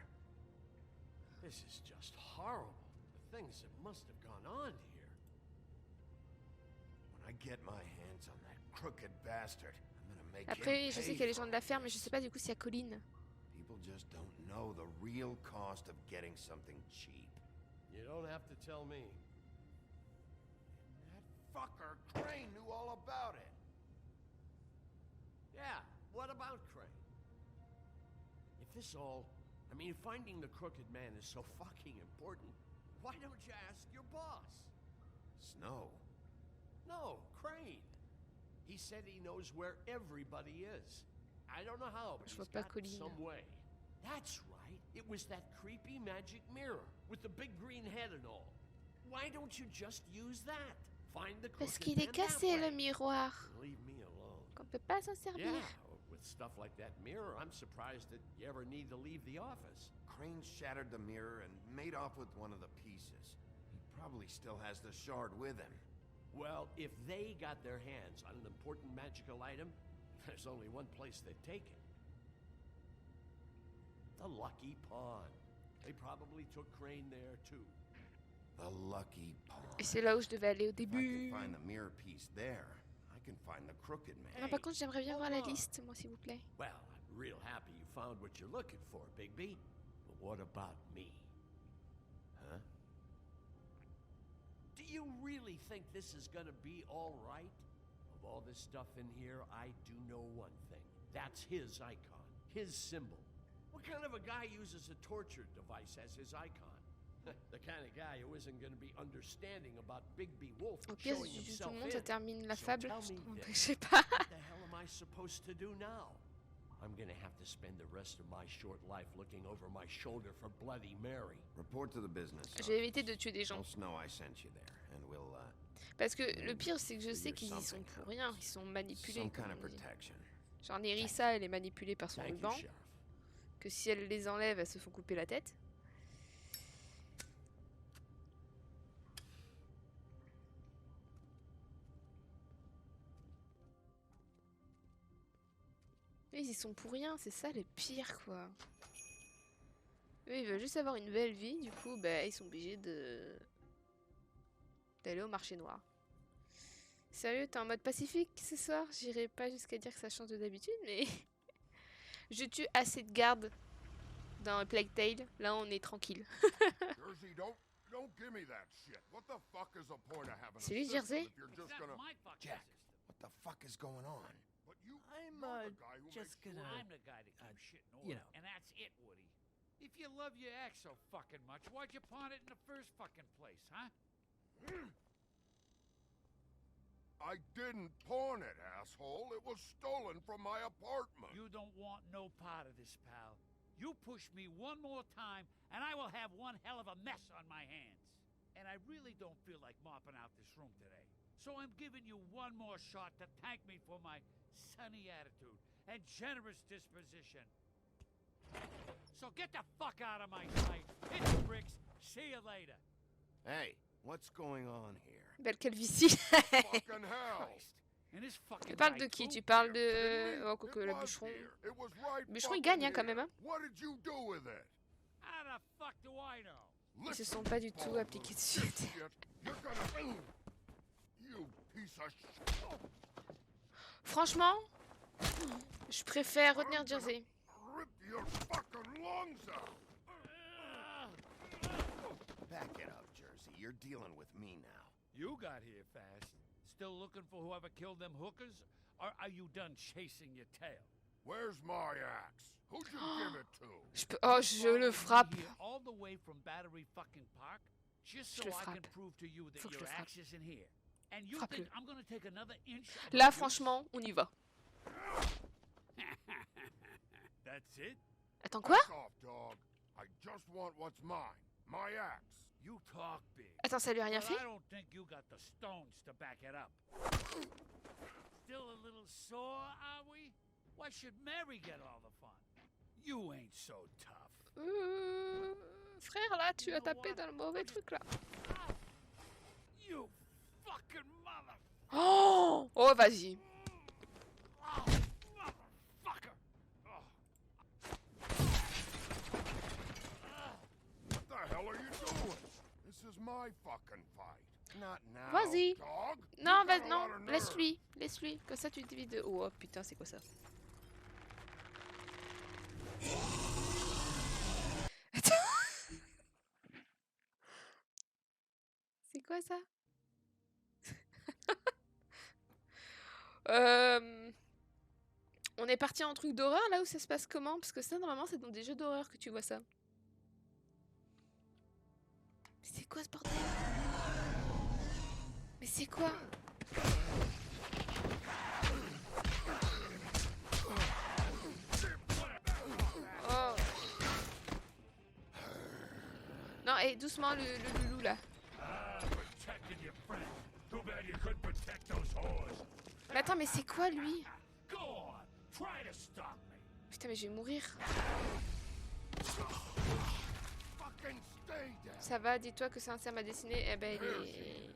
This is just horrible. The things that must have gone on here.
When I get my hands on that crooked bastard, I'm gonna make
Après,
him
je sais
pay
qu'il y a les
for
gens de la
it.
ferme, mais je sais pas du coup s'il y a Colline.
People just don't know the real cost of getting something cheap.
You don't have to tell me.
That fucker Crane knew all about it.
Yeah, what about Crane? If this all... I mean, if finding the crooked man is so fucking important, why don't you ask your boss?
Snow.
No, Crane. He said he knows where everybody is. I don't know how, but
Je
he's
vois pas
got
Colline.
some way. That's right. It was that creepy magic mirror with the big green head and all. Why don't you just use that? Find the crooked
Parce qu'il est
man
cassé
that
le
way.
miroir.
Leave me alone.
Qu'on peut pas s'en servir.
Yeah, with stuff like that mirror, I'm surprised that you ever need to leave the office.
Crane shattered the mirror and made off with one of the pieces. He probably still has the shard with him.
Well, if they got their hands on an important magical item, there's only one place they'd take it. The Lucky Pond. They probably took Crane there, too.
The Lucky Pond.
Et c'est là où je devais aller au
If I
début.
can find the mirror piece there, I can find the crooked man.
Non, par contre, j'aimerais bien voir la liste, moi, s'il vous plaît.
Well, I'm real happy you found what you're looking for, Bigby. But what about me?
Huh.
Huh? Do you really think this is gonna be all right? Of all this stuff in here, I do know one thing. That's his icon, his symbol. What kind of a guy uses a torture device as his icon? The kind of guy who isn't going to be understanding about Bigby Wolf
Au pire,
showing
si tout
himself
le monde, ça
in.
termine la
So
fable.
tell me
Je
this,
sais pas.
what the hell am I supposed to do now? I'm going to have to spend the rest of my short life looking over my shoulder for Bloody Mary.
Report to the business.
Je vais éviter de tuer des gens.
They'll know I sent you there, and we'll,
Parce que le pire, c'est que je sais qu'ils y sont pour rien. Ils sont manipulés.
some
Comme
kind of
on dit.
protection.
Genre Nerissa, elle est manipulée par son
Thank you,
ruban.
Sheriff.
Que si elle les enlève, elles se font couper la tête. Ils y sont pour rien, c'est ça le pire quoi. Eux ils veulent juste avoir une belle vie, du coup bah, ils sont obligés d'aller au marché noir. Sérieux, t'es en mode pacifique ce soir? J'irai pas jusqu'à dire que ça change de d'habitude, mais je tue assez de gardes dans Plague Tale, là on est tranquille. C'est lui Jersey?
Jack, what the fuck is going on?
I'm just gonna. I'm the guy that keeps shit in order,
you know.
and that's it, Woody. If you love your ex so fucking much, why'd you pawn it in the first fucking place, huh?
I didn't pawn it, asshole. It was stolen from my apartment.
You don't want no part of this, pal. You push me one more time, and I will have one hell of a mess on my hands. And I really don't feel like mopping out this room today. So I'm giving you one more shot to thank me for my sunny attitude and generous disposition. So get the fuck out of my sight. Hit the bricks. See you later.
Hey, what's going on here?
Belle calvitie.
Fucking hell.
And this fucking
Tu parles de
guy
qui?
too?
Tu parles de... Oh, quoique le bûcheron.
It was right
Le bûcheron il
fucking
gagne hein, quand
here.
même. Hein.
What did you do with it?
How the fuck do I know?
Ils se sont pas du tout appliqués dessus.
You're gonna... You piece of shit.
Franchement, je préfère retenir Jersey.
Rip your fucking lungs out.
Back it up, Jersey. You're dealing with me now.
You got here fast. Still looking for whoever killed them hookers? Or are you done chasing your tail?
Where's my axe? Who'd you give it to?
Oh, je le frappe.
Here all the way from Battery fucking Park, just
Je
so
le
I can
frappe.
prove to you that
Faut que je
your
le frappe.
axe isn't here. And you
Frappe-le.
think I'm gonna take another inch? of
Là,
abuse?
franchement, on y va.
That's it?
Attends, quoi?
Fuck off, dog. I just want what's mine. My axe.
You talk big.
Attends, ça lui a rien
But
fait?
I don't think you got the stones to back it up. Still a little sore, are we? Why should Mary get all the fun? You ain't so tough.
Frère, là, tu as tapé dans le mauvais truc, là.
You fucking mother.
Oh, oh vas-y.
Oh, motherfucker. Oh.
What the hell are you doing? This is my fucking fight.
Not now.
Vas-y.
Dog.
Non,
You
vas
got a
non,
lot of nerve.
laisse-lui. Laisse-lui. Comme ça, tu t'évites de... Oh, putain, c'est quoi ça? Attends. C'est quoi ça? On est parti en truc d'horreur là où ça se passe comment? Parce que ça normalement c'est dans des jeux d'horreur que tu vois ça. Mais c'est quoi ce bordel? Mais c'est quoi? Oh. Non, et doucement le loulou là.
Protecting your friend. Too bad you couldn't protect those whores.
Mais attends, mais c'est quoi lui?
Go on. Try to stop me.
Putain, mais je vais mourir.
Fucking stay down.
Ça va, dis-toi que c'est un serme à dessiner. Eh ben, il est...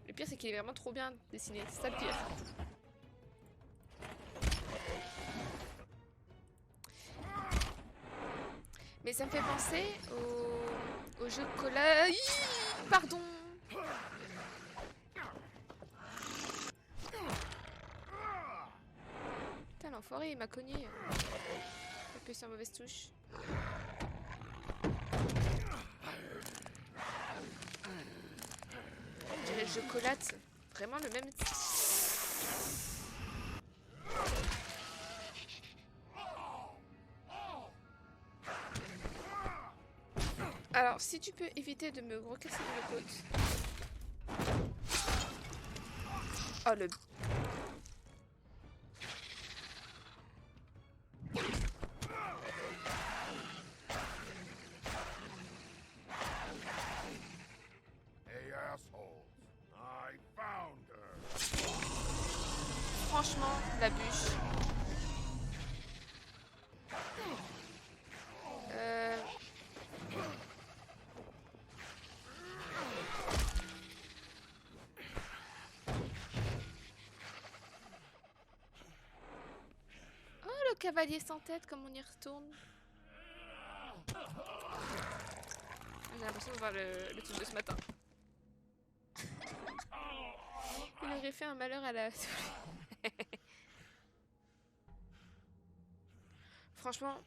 Le pire, c'est qu'il est vraiment trop bien dessiné. C'est ça le pire. Mais ça me fait penser au jeu de colla... Pardon. Putain, l'enfoiré, il m'a cogné. J'ai appuyé sur la mauvaise touche. chocolate. Vraiment le même... Alors, si tu peux éviter de me recasser le côte. Oh, le...
Hey, assholes. I found her.
Franchement, la bûche. Oh, le cavalier sans tête, comme on y retourne. J'ai l'impression de voir le truc de ce matin. Il aurait fait un malheur à la... Franchement...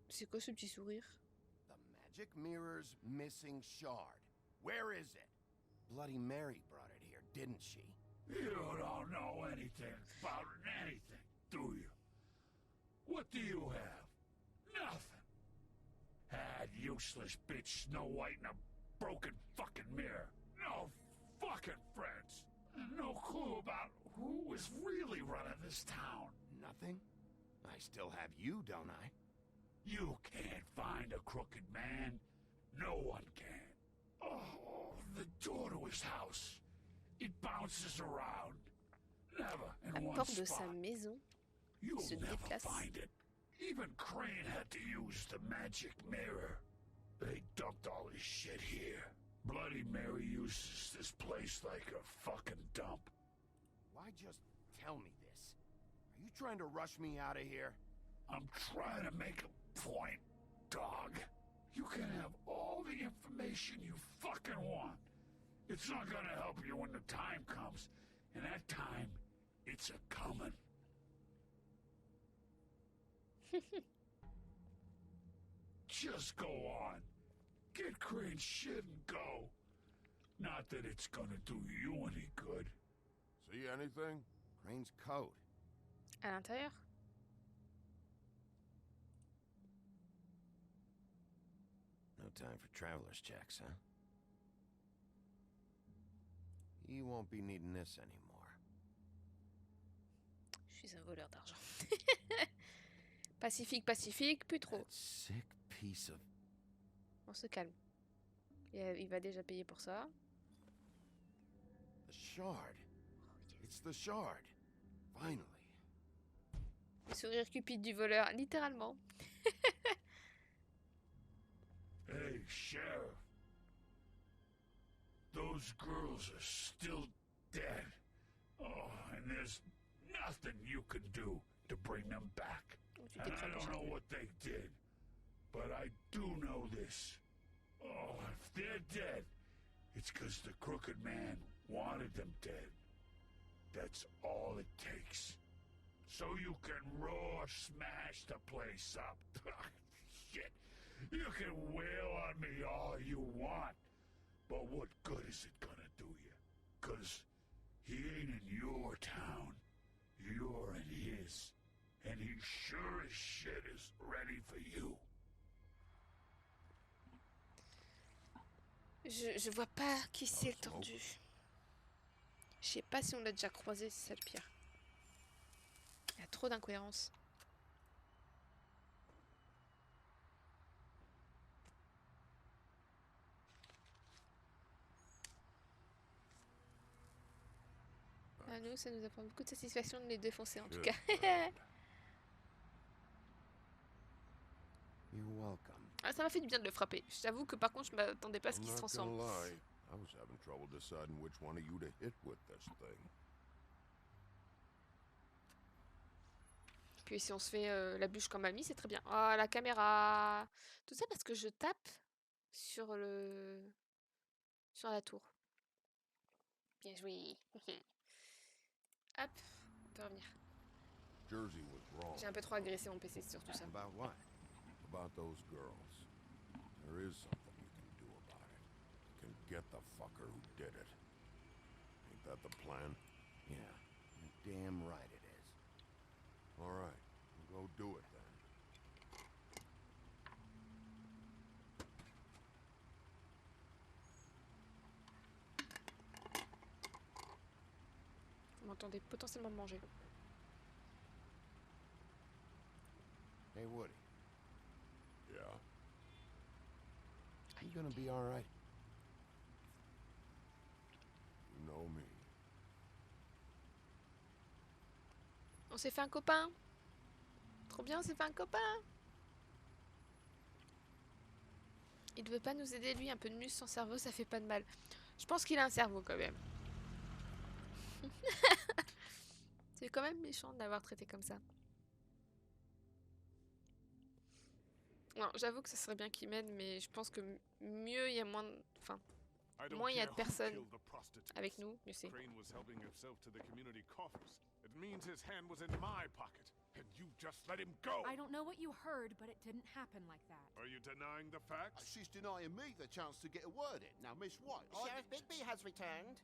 C'est quoi ce petit sourire?
The magic mirror's missing shard. Where is it? Bloody Mary brought it here, didn't she?
You don't know anything about anything, do you? What do you have? Nothing. Had useless bitch Snow White and a broken fucking mirror. No fucking friends. And no clue about who is really running this town.
Nothing? I still have you, don't I?
You can't find a crooked man. No one can. Oh, the door to his house. It bounces around. Never in
La
one
porte de
spot.
sa maison
You'll
se
never
déplace.
find it. Even Crane had to use the magic mirror. They dumped all his shit here. Bloody Mary uses this place like a fucking dump.
Why just tell me this? Are you trying to rush me out of here?
I'm trying to make a point, dog. You can have all the information you fucking want. It's not gonna help you when the time comes. And that time, it's a-comin'. Just go on. Get Crane's shit and go. Not that it's gonna do you any good.
See anything?
Crane's coat.
À l'intérieur.
No time for traveler's checks, huh? You won't be needing this anymore.
Je suis un voleur d'argent. Pacifique, pacifique, plus trop.
That sick piece of...
On se calme. Il va déjà payer pour ça.
The shard. It's the shard. Finally.
Le sourire cupide du voleur, littéralement.
Hey, Sheriff. Those girls are still dead. Oh, and there's nothing you can do to bring them back. And I don't know what they did, but I do know this. Oh, if they're dead, it's 'cause the crooked man wanted them dead. That's all it takes. So you can raw smash the place up. Shit. You can wail on me all you want, but what good is it gonna do you? 'Cause he ain't in your town. You're in his. And he sure as shit is ready for you.
Je vois pas qui c'est le tordu. Je sais pas si on l'a déjà croisé, c'est ça le pire. Il y a trop d'incohérences. À nous, ça nous apporte beaucoup de satisfaction de les défoncer en tout cas.
You're welcome.
Ah, ça m'a fait du bien de le frapper. J'avoue que par contre, je m'attendais pas à ce qu'il se transforme.
I was having trouble deciding which one of you to hit with this thing.
Puis si on se fait la bûche comme mamie, c'est très bien. Ah, la caméra. Tout ça parce que je tape sur la tour. Bien joué. Hop, on peut revenir.
Jersey was wrong.
J'ai un peu trop agressé mon PC, c'est surtout ça.
About what?
About those girls. There is something you can do about it. You can
get the fucker who did it. Ain't that the plan?
Yeah, you're damn right it is.
All right, we'll go do it then.
Vous m'entendez potentiellement manger.
Hey, Woody.
Yeah?
You gonna be all right?
You know me.
On s'est fait un copain. Trop bien, on s'est fait un copain. Il ne veut pas nous aider, lui. Un peu de muscle sans cerveau, ça fait pas de mal. Je pense qu'il a un cerveau quand même. C'est quand même méchant de l'avoir traité comme ça. Non, j'avoue que ça serait bien qu'il m'aide, mais je pense que mieux il y a moins de... Enfin, moins il y a de personnes avec nous, mieux c'est.
Crane was helping himself to the community coffers. It means his hand was in my pocket, and you just let him go.
I don't know what you heard, but it didn't happen like that.
Are you denying the facts?
She's denying me the chance to get a word in. Now, Miss White...
Sheriff Bigby has returned.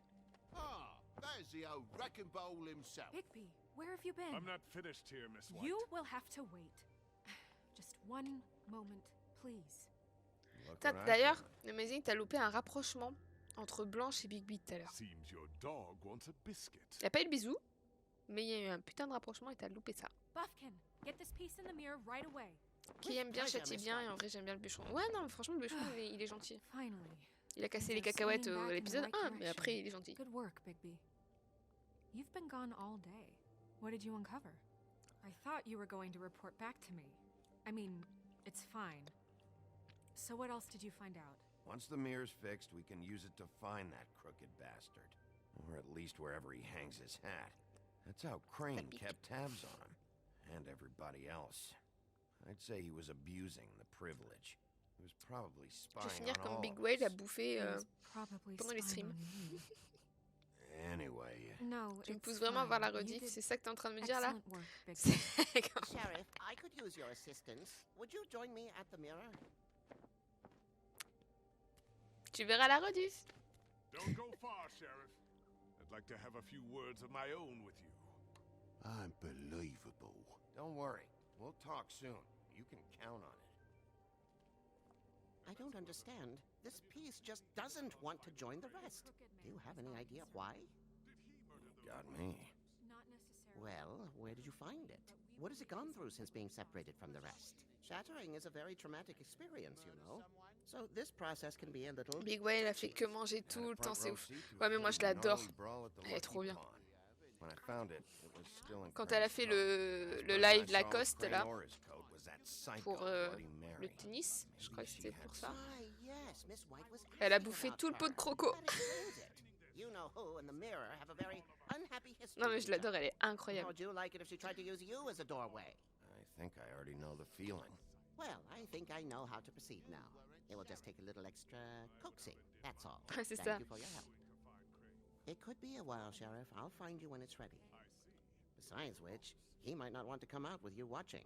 Ah, there's the old wrecking bowl himself.
Bigby, where have you been?
I'm not finished here, Miss White.
You will have to wait. Just one moment, please.
D'ailleurs, Nemesi, t'as loupé un rapprochement entre Blanche et Bigby tout à l'heure.
Seems your dog wants a biscuit.
Y a pas eu de bisous, mais il y a eu un putain de rapprochement et t'as loupé ça.
Buffkin, get this piece in the mirror right away.
Qui aime bien châtie bien et en vrai j'aime bien le bûcheron. Ouais non, franchement le bûcheron il est gentil. Il a cassé les cacahuètes à l'épisode 1, mais après il est gentil.
Good work, Bigby. You've been gone all day. What did you uncover? I thought you were going to report back to me. I mean, it's fine. So what else did you find out?
Once the mirror's fixed, we can use it to find that crooked bastard. Or at least wherever he hangs his hat. That's how Crane kept tabs on him. And everybody else. I'd say he was abusing the privilege. He was probably
Je vais
spying
finir
on
comme
all
Big
of
Whale
us.
à bouffer pendant les streams.
Anyway...
No,
tu me pousses vraiment vers la rediff, c'est ça que t'es en train de me dire là?
Sheriff, I could use your assistance. Would you join me at the mirror?
Tu verras la rediff.
Don't go far, Sheriff. I'd like to have a few words of my own with you.
Unbelievable.
Don't worry. We'll talk soon. You can count on it.
I don't understand. This piece just doesn't want to join the rest. Do you have any idea why?
Got me.
Well, where did you find it? What has it gone through since being separated from the rest? Shattering is a very traumatic experience, you know. So this process can be a little...
Big Whale a fait que manger tout le temps, c'est ouf. Ouais, mais moi je l'adore. Elle est trop bien. Quand elle a fait le live Lacoste là, pour le tennis, je crois que c'était pour ça. Elle a bouffé tout le pot de croco. Non mais je l'adore, elle est incroyable.
Well, I think I know how to proceed now. It will just take a little extra coaxing, that's all.
C'est ça.
Thank you for your help. It could be a while, Sheriff. I'll find you when it's ready. Besides which, he might not want to come out with you watching.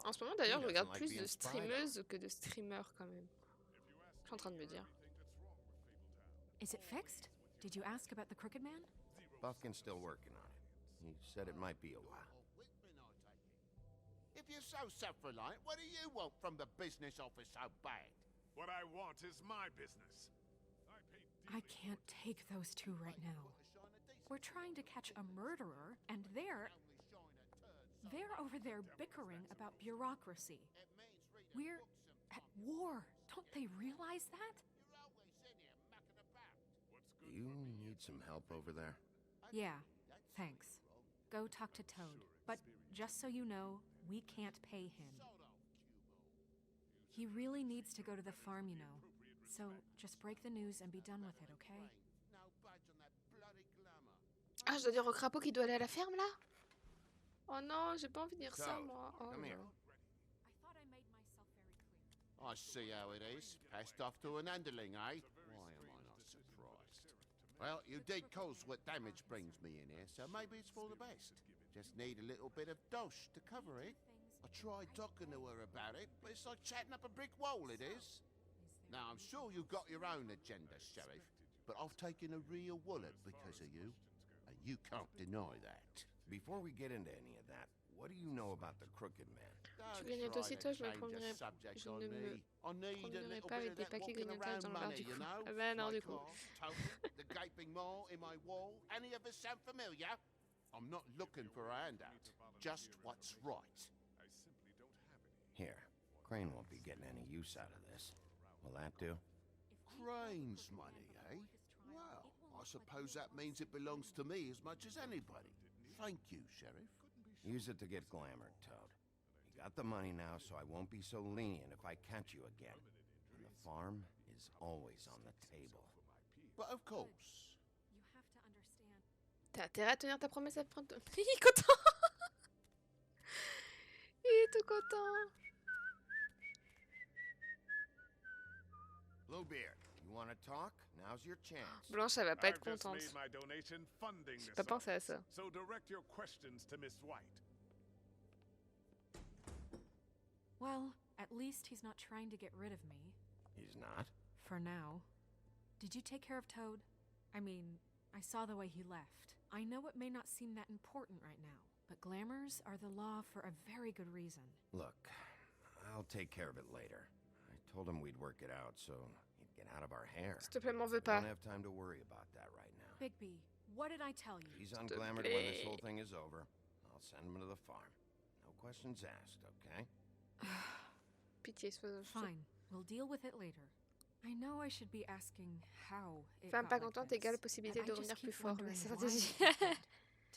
En ce moment d'ailleurs, je regarde plus de streameuses que de streamers quand même. Je suis en train de me dire.
Is it fixed? Did you ask about the Crooked Man?
Buffkin's still working on it. He said it might be a while.
If you're so self-reliant, what do you want from the business office so bad?
What I want is my business.
I can't take those two right now. We're trying to catch a murderer, and they're over there bickering about bureaucracy. We're at war. Don't they realize that?
Do you need some help over there?
Yeah, thanks. Go talk to Toad. But just so you know, we can't pay him. He really needs to go to the farm, you know. So just break the news and be done with it, okay?
Ah, je dois dire au crapaud qu'il doit aller à la ferme là? Oh non, j'ai pas envie de dire ça moi. Oh non.
I see how it is. Passed off to an underling, eh? Why am I not surprised? Well, you did cause what damage brings me in here, so maybe it's for the best. Just need a little bit of dosh to cover it. I tried talking to her about it, but it's like chatting up a brick wall, it is. Now, I'm sure you've got your own agenda, Sheriff, but I've taken a real wallet because of you, and you can't deny that.
Before we get into any of that, what do you know about the Crooked Man?
Tu grignotes aussi, toi, je ne me promènerai pas avec des paquets grignotages dans le bar du coup. Ah bah non, du coup.
The gaping maw in my wall. Any of us sound familiar? I'm not looking for a handout, just what's right.
Here, Crane won't be getting any use out of this. Will that do?
Crane's money, eh? Well, I suppose that means it belongs to me as much as anybody. Thank you, Sheriff.
Use it to get glamored, Toad. You got the money now, so I won't be so lenient if I catch you again. And the farm is always on the table.
But of course.
T'as intérêt à tenir ta promesse à prendre. Il est content. Il est tout content.
Bluebeard, you want to talk? Now's your chance.
Blanche, elle va pas être contente. J'ai pas pensé à ça.
So direct your questions to Miss White.
Well, at least he's not trying to get rid of me.
He's not?
For now. Did you take care of Toad? I mean, I saw the way he left. I know it may not seem that important right now, but glamours are the law for a very good reason.
Look, I'll take care of it later. I told him we'd work it out, so he'd get out of our hair.
S'il te plaît, m'en veux
I
pas.
don't have time to worry about that right now.
Bigby, what did I tell you?
He's unglamored when this whole thing is over. I'll send him to the farm. No questions asked, okay?
Pitié, sois
Fine, we'll deal with it later. I know I should be asking how it
Femme
got
pas
like
contente
this,
égale possibilité
but
de
I just
revenir plus
keep
fort. La
wondering why
stratégie.
it happened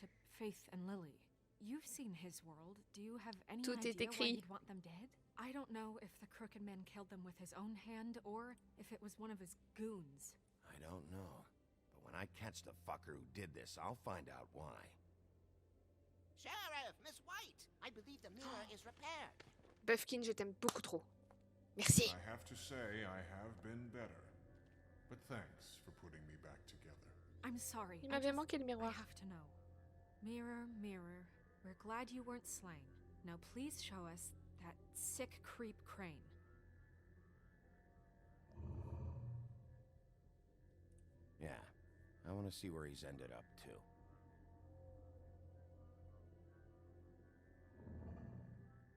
to Faith and Lily. You've seen his world. Do you have any
Tout est
idea why
écrit.
he'd want them dead? I don't know if the Crooked Man killed them with his own hand or if it was one of his goons.
I don't know. But when I catch the fucker who did this, I'll find out why.
Sheriff, Miss White, I believe the mirror is repaired.
Buffkin, je t'aime beaucoup trop. Merci.
I have to say I have been better. But thanks for putting me back together.
I'm sorry.
Il m'avait manqué le
I
miroir.
have to know. Mirror, mirror, we're glad you weren't slain. Now please show us that sick creep Crane.
Yeah, I want to see where he's ended up, too.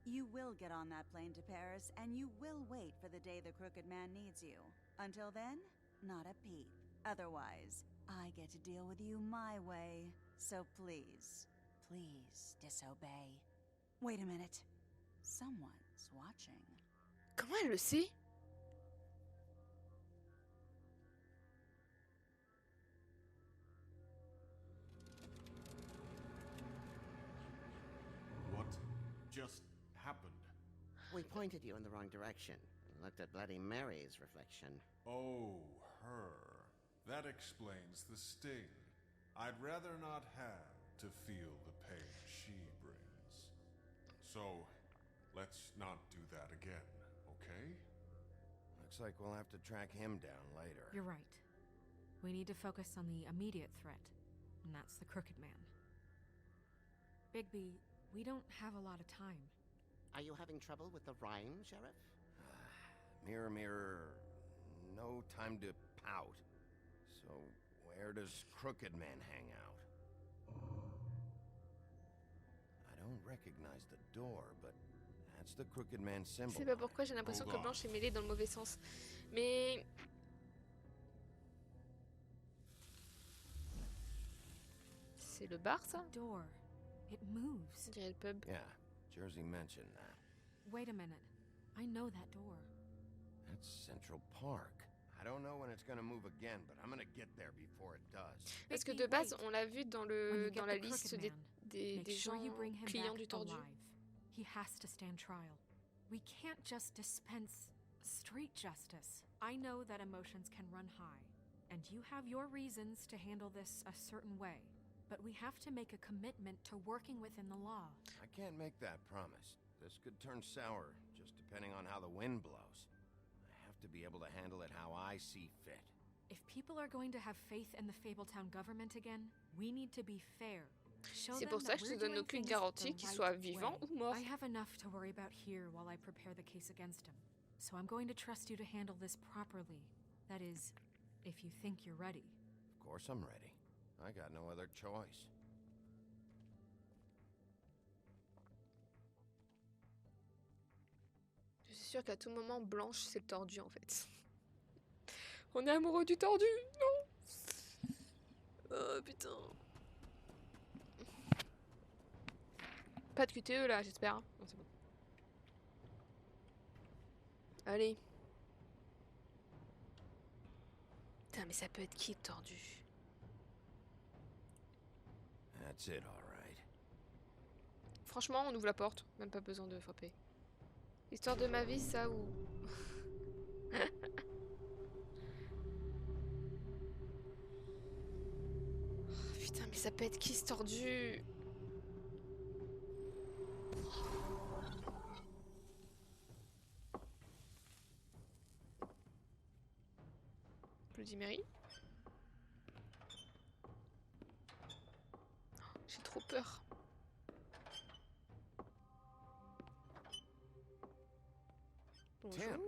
You will get on that plane to Paris, and you will wait for the day the Crooked Man needs you. Until then, not a peep. Otherwise, I get to deal with you my way. So please, please disobey. Wait a minute. Someone's watching.
Comment elle le sait?
What just happened?
We pointed you in the wrong direction and looked at Bloody Mary's reflection.
Oh, her. That explains the sting. I'd rather not have to feel the pain she brings. So, let's not do that again, okay?
Looks like we'll have to track him down later.
You're right. We need to focus on the immediate threat, and that's the Crooked Man. Bigby, we don't have a lot of time.
Are you having trouble with the rhyme, Sheriff?
Mirror, mirror, no time to pout. So, where does Crooked Man hang out? I don't recognize the door, but that's the Crooked Man
Je
symbol.
sais pas pourquoi j'ai l'impression que Blanche est mêlée dans le mauvais sens. Mais... C'est le bar, ça?
Door. It moves.
On dirait le pub.
Yeah, Jersey mentioned that.
Wait a minute. I know that door.
That's Central Park. I don't know when it's gonna move again, but I'm gonna get there before it does.
Parce que de base, on l'a vu dans la liste des gens clients du tordu.
He has to stand trial. We can't just dispense street justice. I know that emotions can run high, and you have your reasons to handle this a certain way. But we have to make a commitment to working within the law.
I can't make that promise. This could turn sour, just depending on how the wind blows. I have to be able to handle it how I see fit.
If people are going to have faith in the Fabletown government again, we need to be fair.
C'est pour ça que je te donne aucune garantie qu'il soit vivant ou mort.
I have enough to worry about here while I prepare the case against him. so I'm going to trust you to handle this properly. That is, if you think you're ready.
Of course I'm ready. I got no other choice.
Je suis sûre qu'à tout moment, Blanche, c'est le tordu en fait. On est amoureux du tordu, non? Oh putain. Pas de QTE là, j'espère. Hein. Non, c'est bon. Allez. Putain, mais ça peut être qui le tordu?
That's it, all right.
Franchement, on ouvre la porte. Même pas besoin de frapper. Histoire de ma vie, ça ou... Oh, putain, mais ça peut être qui ce tordu? Bloody Mary. Oh, j'ai trop peur. Bonjour.
Tim,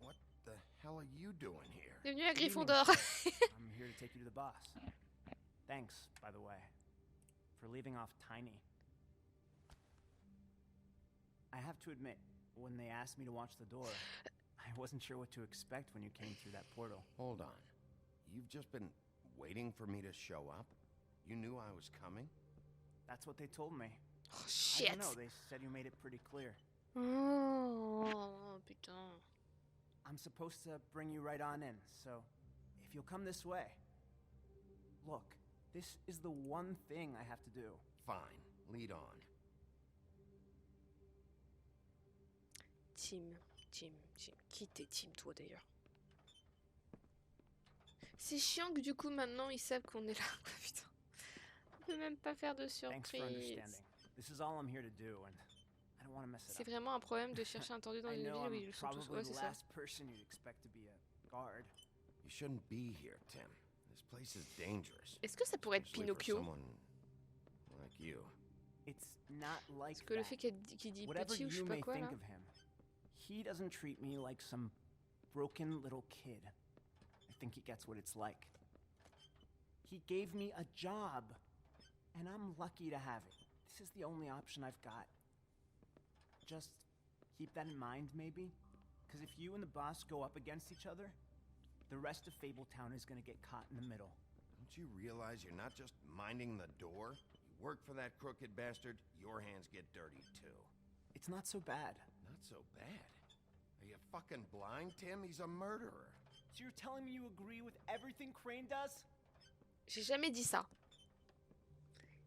what the hell are you doing here?
Bienvenue à Gryffondor.
I'm here to take you to the boss. Thanks, by the way, for leaving off Tiny. I have to admit, when they asked me to watch the door, I wasn't sure what to expect when you came through that portal.
Hold on. You've just been waiting for me to show up? You knew I was coming?
That's what they told me.
Oh, shit.
I don't know, they said you made it pretty clear.
Oh, putain.
I'm supposed to bring you right on in, so if you'll come this way. Look, this is the one thing I have to do.
Fine, lead on.
Tim. Qui t'es Tim, toi d'ailleurs? C'est chiant que du coup maintenant ils savent qu'on est là. Putain. On peut même pas faire de surprise. C'est vraiment un problème de chercher un tordu dans une ville où ils sont tous. Ouais, c'est ça.
You shouldn't be here, Tim. This place is dangerous.
Est-ce que ça pourrait être Pinocchio?
Like you.
Parce
que le fait qu'il dit petit ou je sais pas quoi là.
He doesn't treat me like some broken little kid. I think he gets what it's like. He gave me a job, and I'm lucky to have it. This is the only option I've got. Just keep that in mind, maybe? Because if you and the boss go up against each other, the rest of Fabletown is gonna get caught in the middle.
Don't you realize you're not just minding the door? You work for that crooked bastard, your hands get dirty too.
It's not so bad.
Not so bad? Are you fucking blind, Tim? He's a murderer.
So you're telling me you agree with everything Crane does?
J'ai jamais dit ça.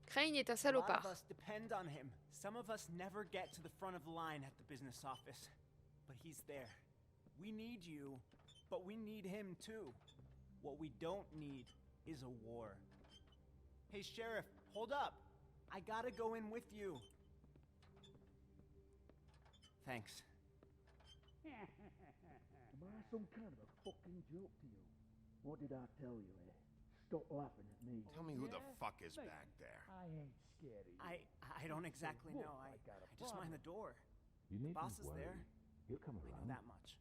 Crane est un salopard.
A lot of us depend on him. Some of us never get to the front of the line at the business office. But he's there. We need you, but we need him too. What we don't need is a war. Hey, Sheriff, hold up. I gotta go in with you. Thanks.
Am I some kind of a fucking joke to you? What did I tell you, eh? Stop laughing at me.
Tell me who the fuck is back there.
I ain't scared of you.
I don't exactly know. I just mind the door.
You
The
needn't
boss is
worry.
there.
He'll come
I know
around.
that much.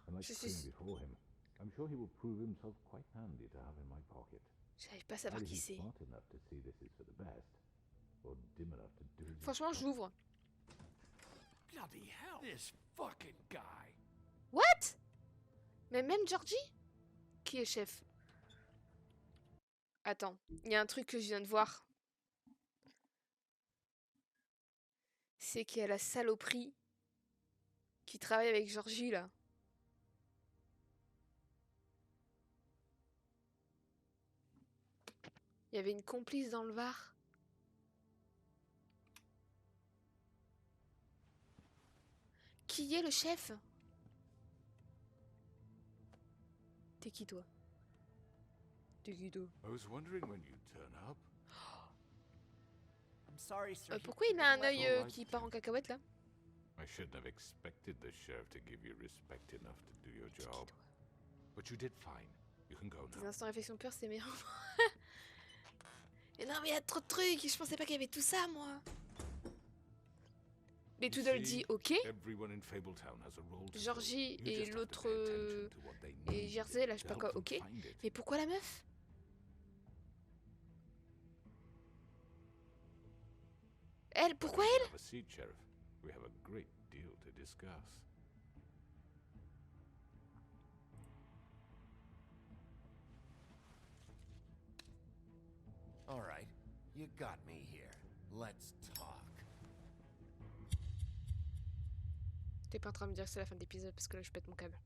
And like Queen before him, I'm sure he will prove himself quite handy to have in my pocket.
J'arrive pas à savoir qui c'est.
Smart enough to see this is for the best, or dim enough to do his
Franchement, je l'ouvre.
Bloody hell! This fucking guy.
What? Mais même Georgie? Qui est chef? Attends, il y a un truc que je viens de voir. C'est qu'il y a la saloperie qui travaille avec Georgie là. Il y avait une complice dans le Var. Qui est le chef? T'es qui toi? T'es qui toi?
I was wondering when you'd turn up.
I'm sorry, sir.
Pourquoi il a un œil qui part en cacahuète là?
I shouldn't have expected the sheriff to give you respect enough to do your job. But you did fine. You can go
Des
now.
instants réflexion pure, c'est meilleur. Mais non, mais il y a trop de trucs. Je pensais pas qu'il y avait tout ça, moi. Les Tweedledee, ok. Georgie et l'autre... et Jersey, là, je sais pas quoi, ok. Mais pourquoi la meuf? Elle, pourquoi elle?
All right, you got me here. Let's talk.
T'es pas en train de me dire que c'est la fin de l'épisode parce que là je pète mon câble.